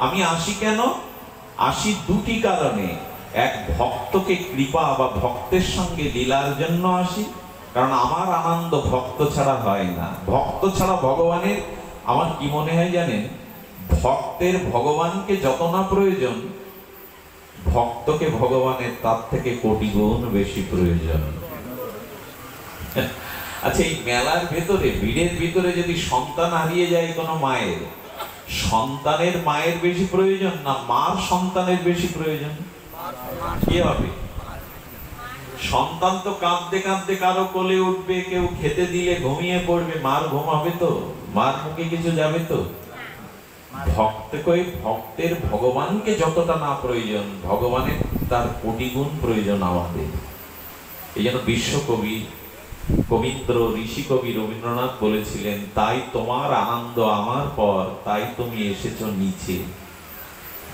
আমি আসি। কেন আসি? দুটি কারণে। এক, ভক্তকে কৃপা বা ভক্তের সঙ্গে লীলার জন্য আসি, কারণ আমার আনন্দ ভক্ত ছাড়া হয় না। ভক্ত ছাড়া ভগবানের, আমার কি মনে হয় জানেন, ভক্তের ভগবানকে যত না প্রয়োজন, ভক্তকে ভগবানের তার থেকে কোটি গুণ বেশি প্রয়োজন। আচ্ছা, এই মেলার ভেতরে, ভিড়ের ভিতরে যদি সন্তান হারিয়ে যায় কোনো মায়ের, সন্তানের মায়ের বেশি প্রয়োজন না মার সন্তানের বেশি প্রয়োজন? কি হবে? সন্তান তো কাঁদতে কাঁদতে কারো কোলে উঠবে, কেউ খেতে দিলে ঘুমিয়ে পড়বে, মার ঘুম হবে তো? মার মুখে কিছু যাবে তো? ভক্তের ভগবানকে যতটা না প্রয়োজন, ভগবানের তার কোটি গুণ প্রয়োজন আমাদের। এই জন্য বিশ্বকবি, কবীন্দ্র, ঋষি কবি রবীন্দ্রনাথ বলেছিলেন, তাই তোমার আনন্দ আমার পর, তাই তুমি এসেছো নিচে।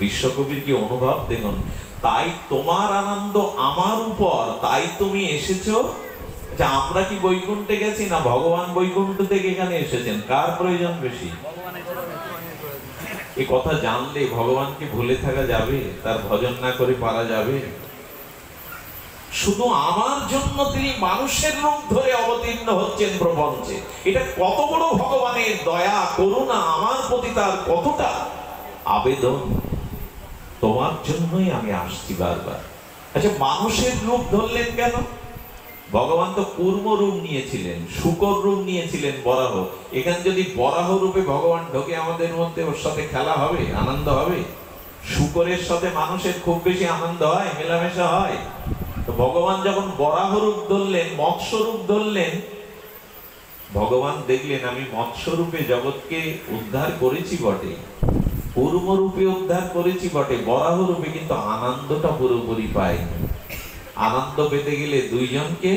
বিশ্বকবির কি অনুভব দেখুন, তাই তোমার আনন্দ আমার উপর, তাই তুমি এসেছো। আচ্ছা, আমরা কি বৈকুণ্ঠে গেছি না ভগবান বৈকুণ্ঠ থেকে এখানে এসেছেন? কার প্রয়োজন বেশি? এই কথা জানলে ভগবানকে ভুলে থাকা যাবে? তার ভজন না করে পারা যাবে? শুধু আমার জন্য তিনি মানুষের রূপ ধরে অবতীর্ণ হচ্ছেন প্রপঞ্চে। এটা কত বড় ভগবানের দয়া, করুণা, আমার প্রতি তার কতটা আবেদন। তোমার জন্যই আমি আসছি বারবার। আচ্ছা, মানুষের রূপ ধরলেন কেন? ভগবান তো কূর্ম রূপ নিয়েছিলেন, শূকর রূপ নিয়েছিলেন, বরাহ। এখানে যদি বরাহ রূপে ভগবান ঢোকে আমাদের মধ্যে, ওর সাথে খেলা হবে, আনন্দ হবে? শূকরের সাথে মানুষের খুব বেশি আনন্দ হয়, মেলামেশা হয়? তো ভগবান যখন বরাহ রূপ ধরলেন, মৎস্য রূপ ধরলেন, ভগবান দেখলেন আমি মৎস্য রূপে জগৎকে উদ্ধার করেছি বটে, কূর্ম রূপে উদ্ধার করেছি বটে, বরাহ রূপে কিন্তু আনন্দটা পুরোপুরি পাইনি। আনন্দ পেতে গেলে দুইজনকে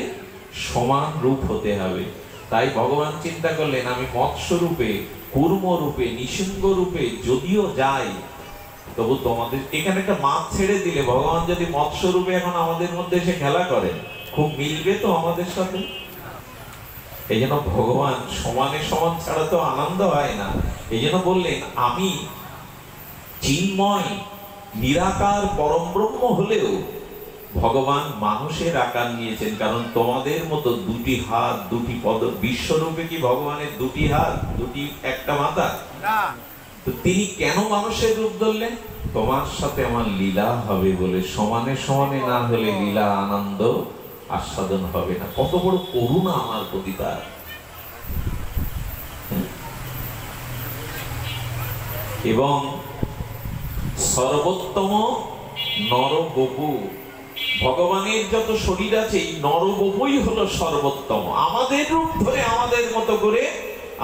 সমান রূপ হতে হবে। তাই ভগবান চিন্তা করলেন আমি মৎস্য রূপে, কূর্ম রূপে, নিঃসঙ্গ রূপে যদিও যাই, তবু তোমাদের এখানে একটা মাছ ছেড়ে দিলে ভগবান যদি মৎস্য রূপে এখন আমাদের মধ্যে এসে খেলা করেন, খুব মিলবে তো আমাদের সাথে? এই জন্য ভগবান সমানে সমান ছাড়া তো আনন্দ হয় না। এই জন্য বললেন আমি চিন্ময় নিরাকার পরম ব্রহ্ম হলেও ভগবান মানুষের আকার নিয়েছেন, কারণ তোমাদের মতো দুটি হাত, দুটি পদ। বিশ্বরূপে কি ভগবানের দুটি হাত, দুটি একটা মাথা? না। তো তিনি কেন মানুষের রূপ ধরলেন? তোমার সাথে আমার লীলা হবে বলে। সমানে সমানে না হলে লীলা আনন্দ আস্বাদন হবে না। কত বড় করুণা আমার প্রতি তার। এবং সর্বোত্তম নরবপু, ভগবানের যত শরীর আছে এই নরবপুই হলো সর্বোত্তম। আমাদের রূপ ধরে আমাদের মতো করে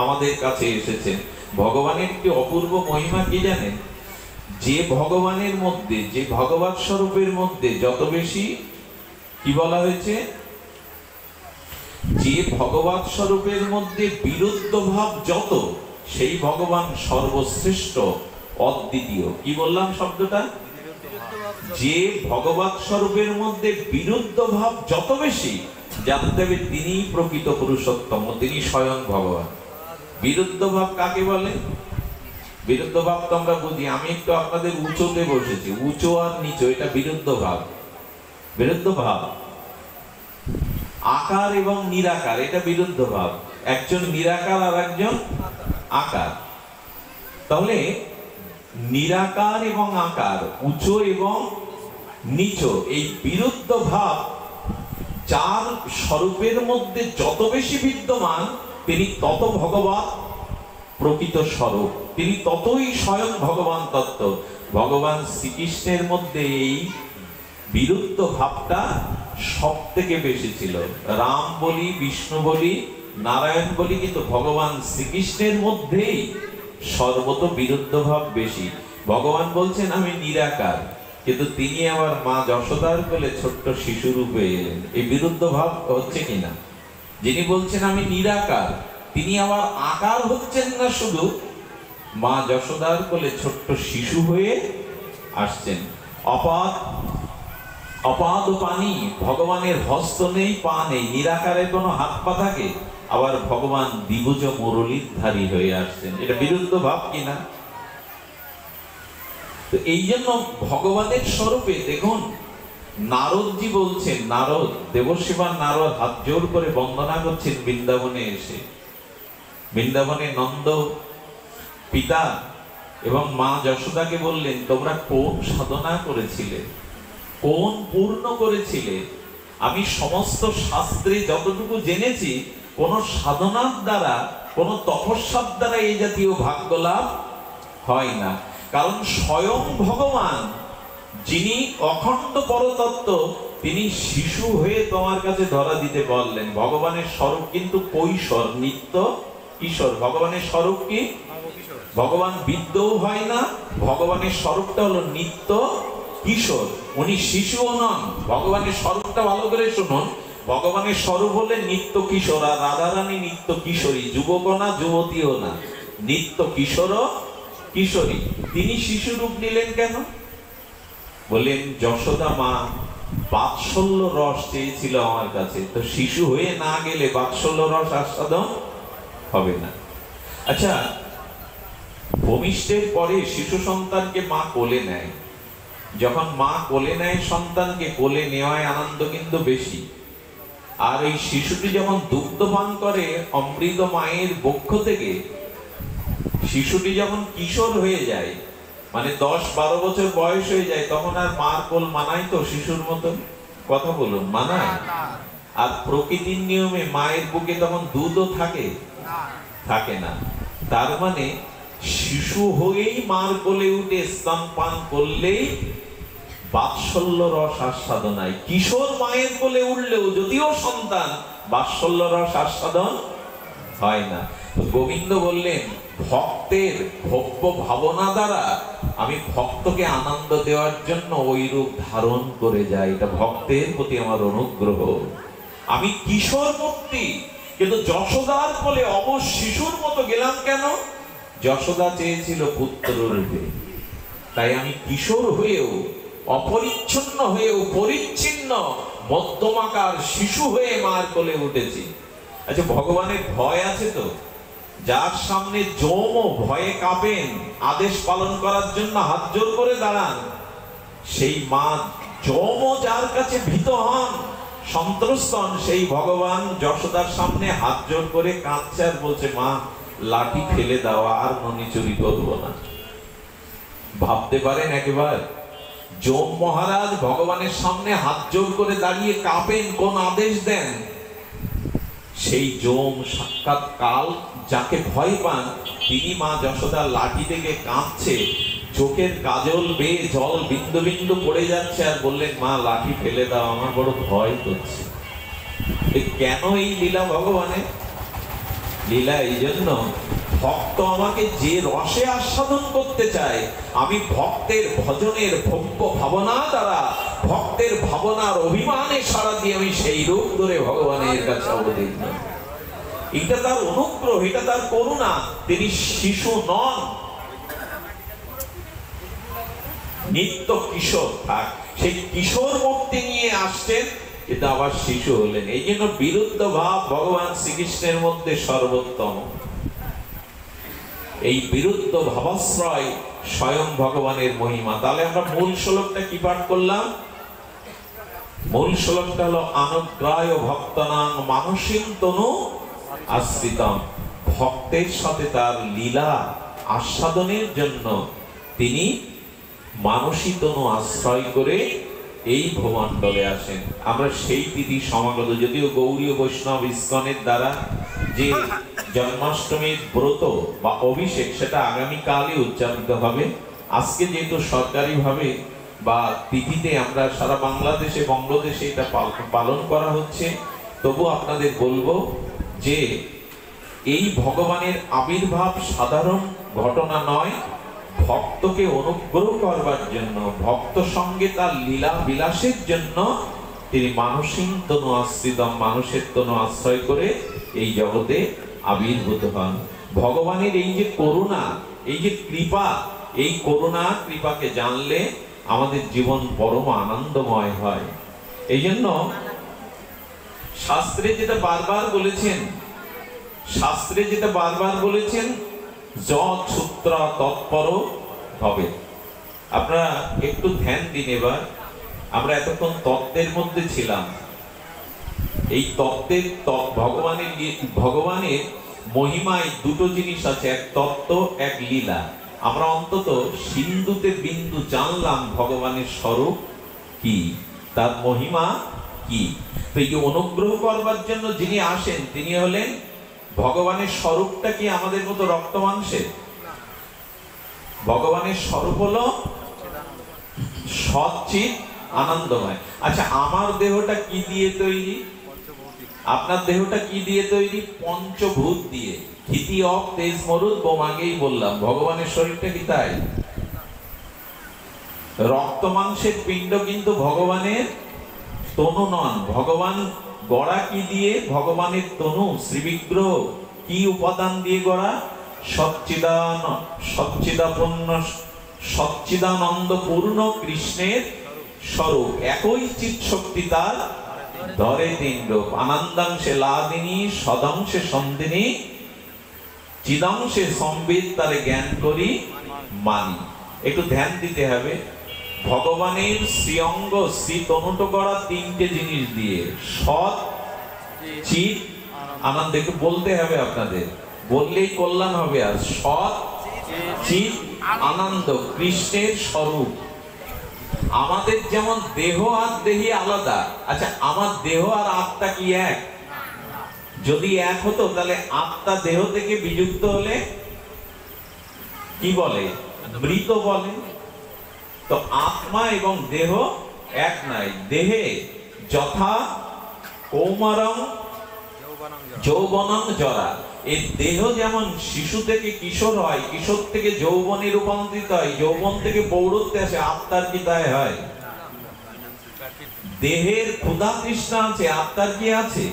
আমাদের কাছে এসেছেন। ভগবানের একটি অপূর্ব মহিমা কি জানেন? যে ভগবানের মধ্যে, যে ভগবৎ স্বরূপের মধ্যে যত বেশি কি বলা হয়েছে, যে ভগবৎ স্বরূপের মধ্যে বিরুদ্ধ ভাব যত, সেই ভগবান সর্বশ্রেষ্ঠ, অদ্বিতীয়। কি বললাম শব্দটা? যে ভগবৎ স্বরূপের মধ্যে বিরুদ্ধ ভাব যত বেশি, জানতে হবে তিনি প্রকৃত পুরুষোত্তম, তিনি স্বয়ং ভগবান। বিরুদ্ধ ভাব কাকে বলে? বিরুদ্ধ ভাব তো আমরা বুঝি, আমি একটু আপনাদের উঁচুতে বসেছি, উঁচু আর নিচু, এটা বিরুদ্ধ ভাব। বিরুদ্ধ ভাব আকার এবং নিরাকার, এটা বিরুদ্ধ ভাব। একজন নিরাকার আর একজন আকার। তাহলে নিরাকার এবং আকার, উঁচু এবং নিচু, এই বিরুদ্ধ ভাব যার স্বরূপের মধ্যে যত বেশি বিদ্যমান, তিনি তত ভগবান প্রকৃত স্বরূপ, তিনি ততই স্বয়ং ভগবান তত্ত্ব। ভগবান শ্রীকৃষ্ণের মধ্যে এই বিরুদ্ধ ভাবটা সব থেকে বেশি ছিল। রাম বলি, বিষ্ণু বলি, নারায়ণ বলি, কিন্তু ভগবান শ্রীকৃষ্ণের মধ্যেই সর্বত বিরুদ্ধ ভাব বেশি। ভগবান বলছেন আমি নিরাকার, কিন্তু তিনি আবার মা যশোদার কোলে ছোট্ট শিশু রূপে এলেন। এই বিরুদ্ধ ভাব হচ্ছে কিনা? যিনি বলছেন আমি নিরাকার, তিনি আবার আকার হচ্ছেন না, শুধু মা যশোদার কোলে ছোট্ট শিশু হয়ে আসছেন। অপাদ পানি, ভগবানের হস্ত নেই, পা নেই, নিরাকারের কোনো হাত পা থাকে, আবার ভগবান দ্বিভুজ মুরলীধারী হয়ে আসছেন। এটা বিরুদ্ধ ভাব কিনা? তো এই জন্য ভগবানের স্বরূপে দেখুন, নারদজি বলছেন, নারদ দেবসেবা, নারদ হাত জোর করে বন্দনা করছেন বৃন্দাবনে এসে। বৃন্দাবনে নন্দ পিতা এবং মা যশোদাকে বললেন তোমরা কোন সাধনা করেছিলে, কোন পূর্ণ করেছিলে? আমি সমস্ত শাস্ত্রে যতটুকু জেনেছি, কোন সাধনার দ্বারা, কোন তপস্যার দ্বারা এই জাতীয় ভাগ্য লাভ হয় না। কারণ স্বয়ং ভগবান, যিনি অখণ্ড পরতত্ত্ব, তিনি শিশু হয়ে তোমার কাছে ধরা দিতে বললেন। ভগবানের স্বরূপ কিন্তু কৈশোর, নিত্য কিশোর। ভগবানের স্বরূপ কি? ভগবান বৃদ্ধও হয় না, ভগবানের স্বরূপটা হলো নিত্য কিশোর। উনি শিশুও নন। ভগবানের স্বরূপটা ভালো করে শুনুন, ভগবানের স্বরূপ হলে নিত্য কিশোর, আর রাধারানী নিত্য কিশোরী, যুবকও না যুবতীও না, নিত্য কিশোর কিশোরী। তিনি শিশু রূপ নিলেন কেন? বললেন যশোদা মা বাৎসল্য রস চেয়েছিল আমার কাছে, তো শিশু হয়ে না গেলে বাৎসল্য রস আস্বাদন হবে না। আচ্ছা, ভূমিষ্ঠের পরে শিশু সন্তানকে মা কোলে নেয়। যখন মা কোলে নেয় সন্তানকে, কোলে নেওয়ায় আনন্দ কিন্তু বেশি। আর এই শিশুটি যখন দুগ্ধ পান করে অমৃত মায়ের বক্ষ থেকে, শিশুটি যখন কিশোর হয়ে যায়, মানে 10-12 বছর বয়স হয়ে যায়, তখন আর মার কোল মানায় তো শিশুর মতন? কথা বলুন, মানায়? আর প্রকৃতির নিয়মে মায়ের বুকে তখন দুধও থাকে না। তার মানে শিশু হয়েই মার কোলে উঠে স্তন পান করলেই বাৎসল্য রস আস্বাদনায়। কিশোর মায়ের কোলে উঠলেও যদিও সন্তান, বাৎসল্য রস আস্বাদন হয় না। গোবিন্দ বললেন, ভক্তের ভব্য ভাবনা দ্বারা আমি ভক্তকে আনন্দ দেওয়ার জন্য ওই রূপ ধারণ করে যাই। এটা ভক্তের প্রতি আমার অনুগ্রহ। আমি কিশোর মূর্তি, কিন্তু যশোদার কোলে অবশ শিশুর মতো গেলাম কেন? যশোদা চেয়েছিল পুত্র রূপে, তাই আমি কিশোর হয়েও, অপরিচ্ছন্ন হয়েও পরিচ্ছন্ন মধ্যমাকার শিশু হয়ে মার কোলে উঠেছি। আচ্ছা, ভগবানের ভয় আছে তো? যার সামনে যমও ভয়ে কাঁপেন, আদেশ পালন করার জন্য হাত জোর করে দাঁড়ান, সেই মা যমও যার কাছে ভীত হন, সন্ত্রস্ত হন, সেই ভগবান যশোদার সামনে হাত জোর করে কাঁদছে আর বলছে, মা লাঠি ফেলে দাও, আর ননি চুরি করবো না। ভাবতে পারেন একবার, যম মহারাজ ভগবানের সামনে হাত জোর করে দাঁড়িয়ে কাঁপেন, কোন আদেশ দেন? সেই যম সাক্ষাৎ কাল, যাকে ভয় পান, তিনি মা যশোদার লাঠি থেকে কাঁদছে, চোখের কাজল বেয়ে জল বিন্দু বিন্দু পড়ে যাচ্ছে, আর বললেন, মা লাঠি ফেলে দাও, আমার বড় ভয় করছে। কেন এই লীলা ভগবানের? লীলা এই জন্য, ভক্ত আমাকে যে রসে আস্বাদন করতে চায়, আমি ভক্তের ভজনের ভব্য ভাবনা দ্বারা, ভক্তের ভাবনার অভিমানে সারা দিয়ে আমি সেই রূপ ধরে ভগবানের কাছে অবতীর্ণ। এটা তার অনুগ্রহ, এটা তার করুণা। তিনি শিশু নন, নিত্য কিশোর থাক। সেই কিশোর মূর্তি নিয়ে আসছেন, কিন্তু আবার শিশু হলেন। এই জন্য বিরুদ্ধ ভাব ভগবান শ্রীকৃষ্ণের মধ্যে সর্বোত্তম। এই বিরুদ্ধ ভাবাশ্রয় স্বয়ং ভগবানের মহিমা। তাহলে আমরা মূল শ্লোকটা কি পাঠ করলাম? মূল শ্লোকটা হলো, অনুগ্রায় ভক্তনাং মানসিং তনু আশ্রিতম। ভক্তের সাথে তার লীলা আস্বাদনের জন্য তিনি মানসী তনু আশ্রয় করে এই ভূমণ্ডলে আসেন। আমরা সেই তিথি সমাগত, যদিও গৌড়ীয় বৈষ্ণব ইস্কনের দ্বারা যে জন্মাষ্টমীর ব্রত বা অভিষেক, সেটা আগামীকালই উদযাপিত হবে। আজকে যেহেতু সরকারিভাবে বা তিথিতে আমরা সারা বাংলাদেশে, বঙ্গদেশে এটা পালন করা হচ্ছে, তবু আপনাদের বলবো যে এই ভগবানের আবির্ভাব সাধারণ ঘটনা নয়, ভক্তকে অনুগ্রহ করবার জন্য, ভক্ত সঙ্গে তার লীলা বিলাসের জন্য তিনি মানসিং তনু আশ্রিতম, মানুষের তনু আশ্রয় করে এই জগতে আবির্ভূত হন। ভগবানের এই যে করুণা, এই যে কৃপা, এই করুণা কৃপাকে জানলে আমাদের জীবন পরম আনন্দময় হয়। এই জন্য শাস্ত্রে যেটা বারবার বলেছেন, যৎ সূত্র তৎপর হবে। আপনারা একটু ধ্যান দিন। এবার আমরা এতক্ষণ তত্ত্বের মধ্যে ছিলাম। এই তত্ত্বের ভগবানের মহিমায় দুটো জিনিস আছে, এক তত্ত্ব, এক লীলা। আমরা অন্তত সিন্ধুতে বিন্দু জানলাম ভগবানের স্বরূপ কি, তার মহিমা কি। তো এই অনুগ্রহ করবার জন্য যিনি আসেন, তিনি হলেন, ভগবানের স্বরূপটা কি আমাদের মতো রক্ত মাংসের? ভগবানের স্বরূপ হলো সচ্চিৎ আনন্দময়। আচ্ছা, আমার দেহটা কি দিয়ে তৈরি? আপনার দেহটা কি দিয়ে তৈরি? পঞ্চভূত দিয়ে। ক্ষিতি, অপ, তেজ, মরুদ, বোম আগেই বললাম। ভগবানের শরীরটা কি তাই? রক্ত মাংসের পিণ্ড কিন্তু ভগবানের তনু নন। ভগবান গড়া কি দিয়ে? ভগবানের তনু, শ্রীবিগ্রহ কি উপাদান দিয়ে গড়া? সচ্চিদানন্দ পূর্ণ কৃষ্ণের স্বরূপ। একই চিৎ শক্তি তার ধরে তিন রূপ। আনন্দাংশে লাদিনী, সদাংশে সন্দিনী, চিদাংশে সম্বিত, তারে জ্ঞান করি মানি। একটু ধ্যান দিতে হবে। ভগবানের শ্রীঅঙ্গ, শ্রী তনুট করা তিনটে জিনিস দিয়ে, সৎ, চিৎ, আনন্দ। একটু বলতে হবে আপনাদের, বললেই কল্যাণ হবে। আর সৎ, চিৎ, আনন্দ, কৃষ্ণের স্বরূপ। আমাদের যেমন দেহ আর দেহি আলাদা, আচ্ছা আমার দেহ আর আত্মা কি এক? যদি এক হতো তাহলে আত্মা দেহ থেকে বিযুক্ত হলে কি বলে? মৃত বলে। তো আত্মা এবং দেহ এক নাই। দেহে যথা কৌমারং যৌবনং জরা, এই দেহ যেমন শিশু থেকে কিশোর হয়, কিশোর থেকে যৌবনে রূপান্তরিত হয়, যৌবন থেকে পৌরত্বে আসে, আত্মার কি তাই হয়? দেহের ক্ষুধা তৃষ্ণা আছে, আত্মার কি আছে?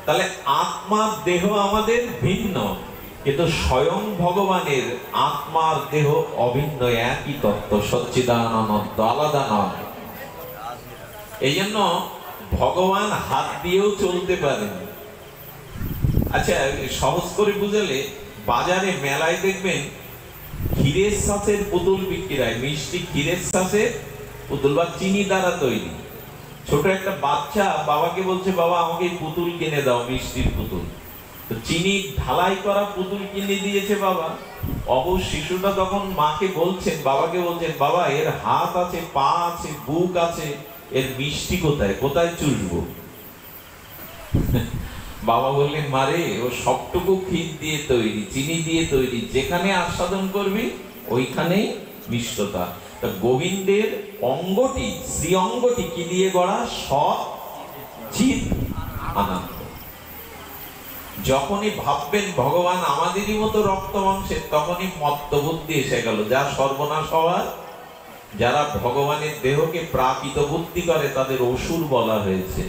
তাহলে আত্মা দেহ আমাদের ভিন্ন, কিন্তু স্বয়ং ভগবানের আত্মার দেহ অভিন্ন, একই তত্ত্ব, সচ্চিদানন্দ, আলাদা নয়। এই জন্য ভগবান হাত দিয়েও চলতে পারেন। আচ্ছা সহজ করে বুঝালে, বাজারে মেলায় দেখবেন ক্ষীরের শাঁসের পুতুল বিক্রি হয়, মিষ্টি ক্ষীরের শাঁসের পুতুল বা চিনি দ্বারা তৈরি। ছোট একটা বাচ্চা বাবাকে বলছে, বাবা আমাকে পুতুল কিনে দাও, মিষ্টির পুতুল। তো চিনি ঢালাই করা পুতুল কিনে দিয়েছে বাবা। অবশ্য শিশুটা তখন মাকে বলছেন, বাবাকে বলছেন, বাবা এর হাত আছে, পা আছে, বুক আছে, এর মিষ্টি কোথায়, কোথায় চুষবো? বাবা বললেন, মারে ও সবটুকু ক্ষীর দিয়ে তৈরি, চিনি দিয়ে তৈরি, যেখানে আস্বাদন করবি ওইখানেই মিষ্টতা। গোবিন্দের অঙ্গটি, শ্রী অঙ্গটি কি দিয়ে গড়া? সৎ চিৎ আনন্দ। যখনই ভাববেন ভগবান আমাদেরই মতো রক্ত মাংসের, তখনই মত্তবুদ্ধি এসে গেল, যা সর্বনাশ হওয়ার। যারা ভগবানের দেহকে প্রাকৃত বুদ্ধি করে তাদের অসুর বলা হয়েছে।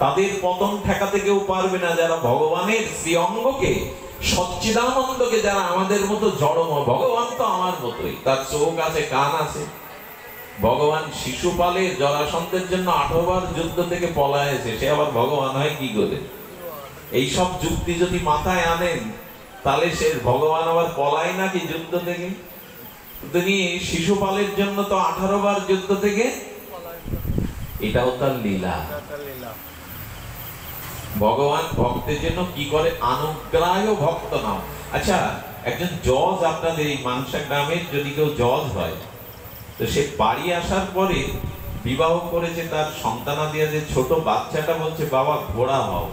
তাদের পতন ঠেকাতে কেউ পারবে না। যারা ভগবানের শ্রী অঙ্গকে, সচ্চিদানন্দকে, যারা আমাদের মতো জড়ম, ভগবান তো আমার মতোই, তার চোখ আছে, কান আছে। ভগবান শিশুপালের জরাসন্ধের জন্য 18 বার যুদ্ধ থেকে পলায়েছে, সে আবার ভগবান হয় কি করে? এইসব যুক্তি যদি মাথায় আনেন, তাহলে সে ভগবান আবার পলায় নাকি যুদ্ধ থেকে? তিনি শিশুপালের জন্য তো 18 বার যুদ্ধ থেকে, এটাও তার লীলা। ভগবান ভক্তের জন্য কি করে? অনুগ্রাহ্য ভক্ত নাম। আচ্ছা একজন জজ, আপনাদের এই মানসা গ্রামের যদি কেউ জজ হয়, তো সে বাড়ি আসার পরে বিবাহ করেছে, তার সন্তানাদি আছে, ছোট বাচ্চাটা বলছে, বাবা ঘোড়া হও,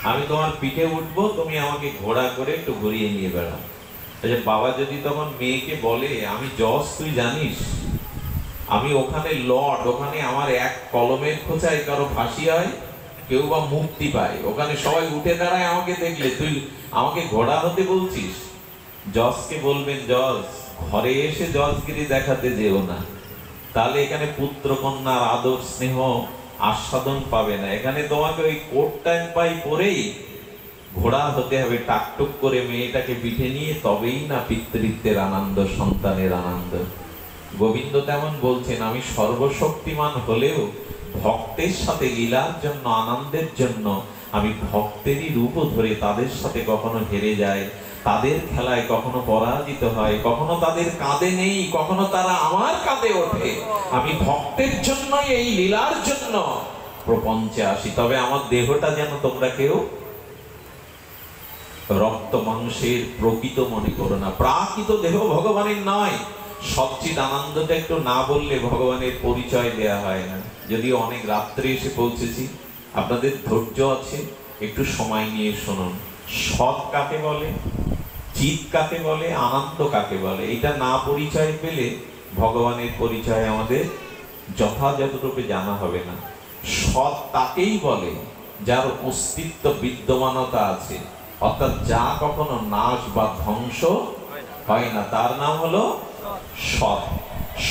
আমি তোমার পিঠে উঠবো, তুমি আমাকে ঘোড়া করে একটু ঘুরিয়ে নিয়ে বেড়াও। আচ্ছা বাবা যদি তখন মেয়েকে বলে, আমি জজ, তুই জানিস আমি ওখানে লর্ড, ওখানে আমার এক কলমের খোঁচায় কারো ফাঁসি হয়, কেউ বা মুক্তি পায়, ওখানে সবাই উঠে দাঁড়ায় আমাকে দেখলে, তুই আমাকে ঘোড়া হতে বলছিস? জজকে বলবেন, জজ ঘরে এসে জজগিরি দেখাতে যেও না, তাহলে এখানে পুত্র কন্যার আদর স্নেহ আস্বাদন পাবে না। এখানে তোমাকে ওই কোট টাইম পাই পরেই ঘোড়া হতে হবে, টাকটুক করে মেয়েটাকে পিঠে নিয়ে, তবেই না পিতৃত্বের আনন্দ, সন্তানের আনন্দ। গোবিন্দ তেমন বলছেন, আমি সর্বশক্তিমান হলেও ভক্তের সাথে লীলার জন্য, আনন্দের জন্য আমি ভক্তেরই রূপ ধরে তাদের সাথে কখনো হেরে যাই, তাদের খেলায় কখনো পরাজিত হয়, কখনো তাদের কাঁধে নেই, কখনো তারা আমার কাঁধে ওঠে। আমি ভক্তের জন্যই, এই লীলার জন্য প্রপঞ্চে আসি। তবে আমার দেহটা যেন তোমরা কেউ রক্ত মাংসের প্রকৃত মনে করো না। প্রাকৃত দেহ ভগবানের নয়। সচ্চিদ আনন্দটা একটু না বললে ভগবানের পরিচয় দেয়া হয় না। যদিও অনেক রাত্রে এসে পৌঁছেছি, আপনাদের ধৈর্য আছে, একটু সময় নিয়ে শুনুন। সৎ কাকে বলে, চিৎ কাকে বলে, আনন্দ কাকে বলে, এটা না পরিচয় পেলে ভগবানের পরিচয় আমাদের যথাযথরূপে জানা হবে না। সৎ তাকেই বলে যার অস্তিত্ব, বিদ্যমানতা আছে, অর্থাৎ যা কখনো নাশ বা ধ্বংস হয় না, তার নাম হলো সৎ।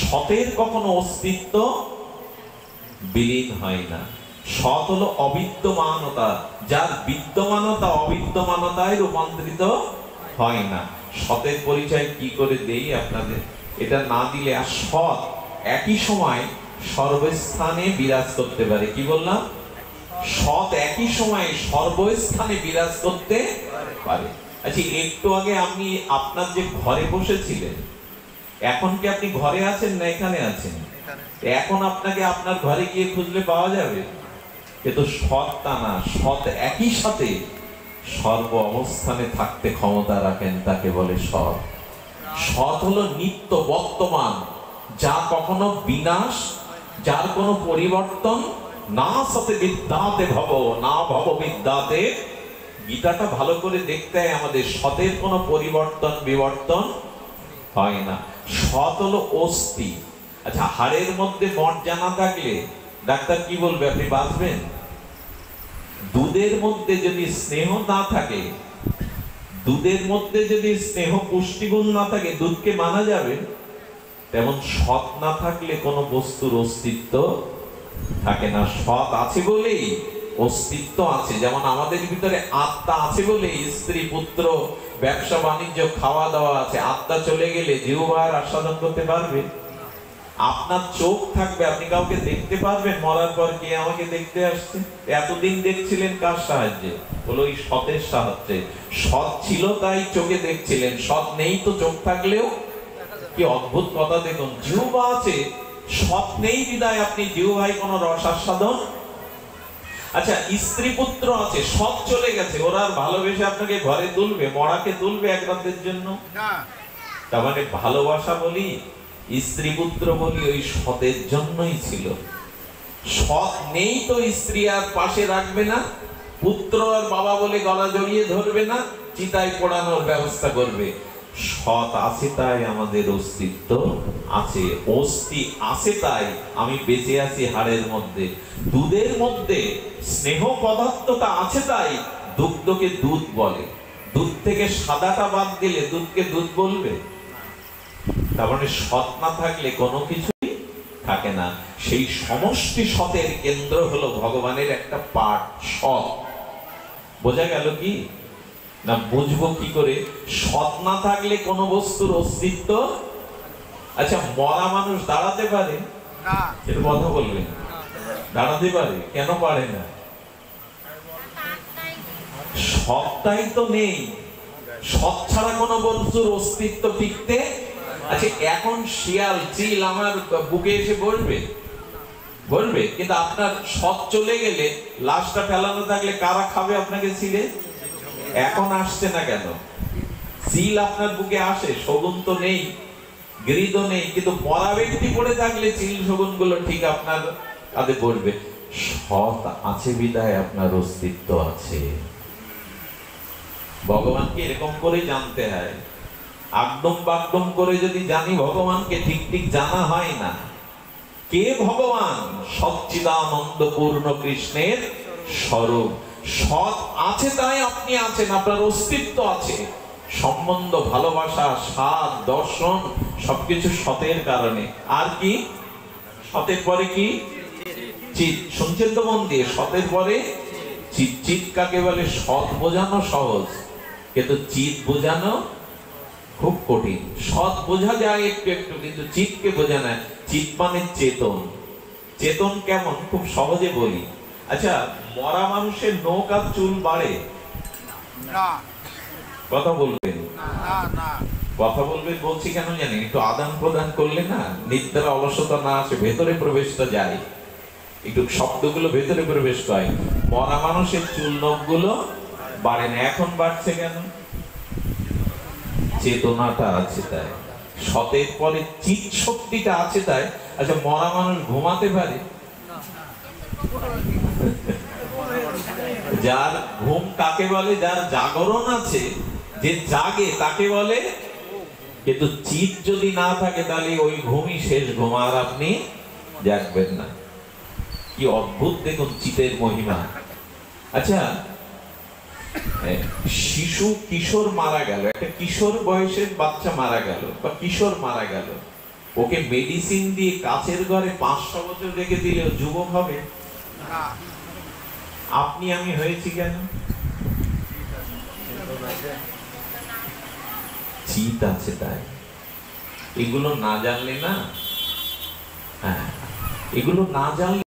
সতের কখনো অস্তিত্ব বিলীন হয় না। সৎ হলো অবিদ্যমানতা, যার বিদ্যমানতা অবিদ্যমানতায় রূপান্তরিত হয় না। সতের পরিচয় কি করে দেই আপনাদের, এটা না দিলে। আর সৎ একই সময় সর্বস্থানে বিরাজ করতে পারে। কি বললাম? সৎ একই সময় সর্বস্থানে বিরাজ করতে পারে। আচ্ছা একটু আগে আপনি আপনার যে ঘরে বসেছিলেন, এখন কি আপনি ঘরে আছেন না এখানে আছেন? এখন আপনাকে আপনার ঘরে গিয়ে খুঁজলে পাওয়া যাবে? কিন্তু সৎ তা না, সৎ একই সাথে সর্ব অবস্থানে থাকতে ক্ষমতা রাখেন, তাকে বলে সৎ। সৎ হলো নিত্য বর্তমান, যা কখনো বিনাশ, যার কোনো পরিবর্তন না। সতে বিদ্যাতে ভব না ভব বিদ্যাতে। গীতাটা ভালো করে দেখতে হয় আমাদের, সতের কোনো পরিবর্তন বিবর্তন হয় না। সৎ হলো অস্থি। আচ্ছা, হাড়ের মধ্যে মজ্জা না থাকলে ডাক্তার কি বলবে, আপনি বাঁচবেন? দুধের মধ্যে যদি স্নেহ না থাকে, দুধের মধ্যে যদি স্নেহ পুষ্টিগুণ না থাকে, দুধকে মানা যাবে? তেমন সৎ না থাকলে কোনো বস্তুর অস্তিত্ব থাকে না। সৎ আছে বলেই অস্তিত্ব আছে। যেমন আমাদের ভিতরে আত্মা আছে বলে স্ত্রী পুত্র ব্যবসা বাণিজ্য খাওয়া দাওয়া আছে। আত্মা চলে গেলে জিহ্বার আস্বাদন করতে পারবে? আপনার চোখ থাকবে, আপনি কাউকে দেখতে পারবেন মরার পর, কে আমাকে দেখতে আসছে? এতদিন দেখছিলেন কার সাহায্যে? বলো ওই সতের সাহায্যে। সৎ ছিল তাই চোখে দেখছিলেন, সৎ নেই তো চোখ থাকলেও। কি অদ্ভুত কথা দেখুন, জিহ্বা আছে, সৎ নেই বিদায় আপনি জিহ্বায় কোনো রস আস্বাদন। আচ্ছা, স্ত্রী পুত্র আছে, সৎ চলে গেছে, ওরা আর ভালোবেসে আপনাকে ঘরে তুলবে? মরাকে তুলবে এক রাতের জন্য? তার মানে ভালোবাসা বলি, স্ত্রী পুত্র বলি, ওই সতের জন্যই ছিল। সৎ নেই তো স্ত্রী আর পাশে রাখবে না, পুত্র আর বাবা বলে গলা জড়িয়ে ধরবে না, চিতায় পোড়ানোর ব্যবস্থা করবে। সৎ আছে তাই আমাদের অস্তিত্ব আছে, অস্থি আছে তাই আমি বেঁচে আছি হাড়ের মধ্যে। দুধের মধ্যে স্নেহ পদার্থটা আছে তাই দুগ্ধকে দুধ বলে। দুধ থেকে সাদাটা বাদ দিলে দুধকে দুধ বলবে? তার মানে সৎ না থাকলে কোনো কিছুই থাকে না। সেই সমষ্টি সতের কেন্দ্র হলো ভগবানের একটা পাঠ, সৎ। বোঝা গেল কি না? বুঝবো কি করে? সৎ না থাকলে কোনো বস্তুর অস্তিত্ব। আচ্ছা, মরা মানুষ দাঁড়াতে পারে? এর কথা বলবেন, দাঁড়াতে পারে? কেন পারে না? সৎটাই তো নেই। সৎ ছাড়া কোনো বস্তুর অস্তিত্ব টিকতে। আচ্ছা, এখন শিয়াল চিল আমার বুকে এসে বলবে? বলবে। কিন্তু আপনার সৎ চলে গেলে, লাশটা ফেলানো থাকলে কারা খাবে আপনাকে ছিলে? এখন আসছে না কেন? চিল আপনার বুকে আসে, শগুন তো নেই, গৃহীত নেই, কিন্তু মরা ব্যক্তি পড়ে থাকলে চিল শগুন গুলো ঠিক আপনার কাঁধে পড়বে। সৎ আছে বিদায় আপনার অস্তিত্ব আছে। ভগবানকে এরকম করে জানতে হয়। আগডম বাগডম করে যদি জানি ভগবানকে, ঠিক ঠিক জানা হয় না। কে ভগবান? সচ্চিদানন্দ পূর্ণ কৃষ্ণের স্বরূপ। সৎ আছে তাই আপনি আছেন, আপনার অস্তিত্ব আছে। সম্বন্ধ, ভালোবাসা, স্বাদ, দর্শন সবকিছু সতের কারণে। আর কি? সতের পরে কি? চিৎ। শুনছেন তো মন দিয়ে? সতের পরে চিৎ। চিৎ কাকে বলে? সৎ বোঝানো সহজ, কিন্তু চিৎ বোঝানো খুব কঠিন। সৎ বোঝা যায় একটু একটু, কিন্তু চিৎকে বোঝা না। চিৎ মানে চেতন। চেতন কেমন? খুব সহজে বলি। আচ্ছা, মরা মানুষের নখ আর চুল বাড়ে? কথা বলবেন? কথা বলবেন বলছি কেন জানেন? একটু আদান প্রদান করলে না নিদ্রা অলসতা না আসে, ভেতরে প্রবেশটা যায়, একটু শব্দগুলো ভেতরে প্রবেশ পায়। মরা মানুষের চুল নখ গুলো বাড়ে না। এখন বাড়ছে কেন? চেতনাটা আছে তাই। সতের পরে চিৎ শক্তিটা আছে তাই। আচ্ছা, মরা মানুষ ঘুমাতে পারে? যার ঘুম কাকে বলে? যার জাগরণ আছে, যে জাগে তাকে বলে। কিন্তু চিৎ যদি না থাকে তাহলে ওই ঘুমই শেষ ঘুম, আর আপনি জাগবেন না। কি অদ্ভুত দেখুন চিতের মহিমা। আচ্ছা, শিশু কিশোর মারা গেল, একটা কিশোর বয়সের বাচ্চা মারা গেল বা কিশোর মারা গেল, ওকে মেডিসিন দিয়ে কাচের ঘরে 500 বছর রেখে দিলেও যুবক হবে? আপনি আমি হয়েছি কেন? চিত আছে তাই। এগুলো না জানলে না, হ্যাঁ, এগুলো না জানলে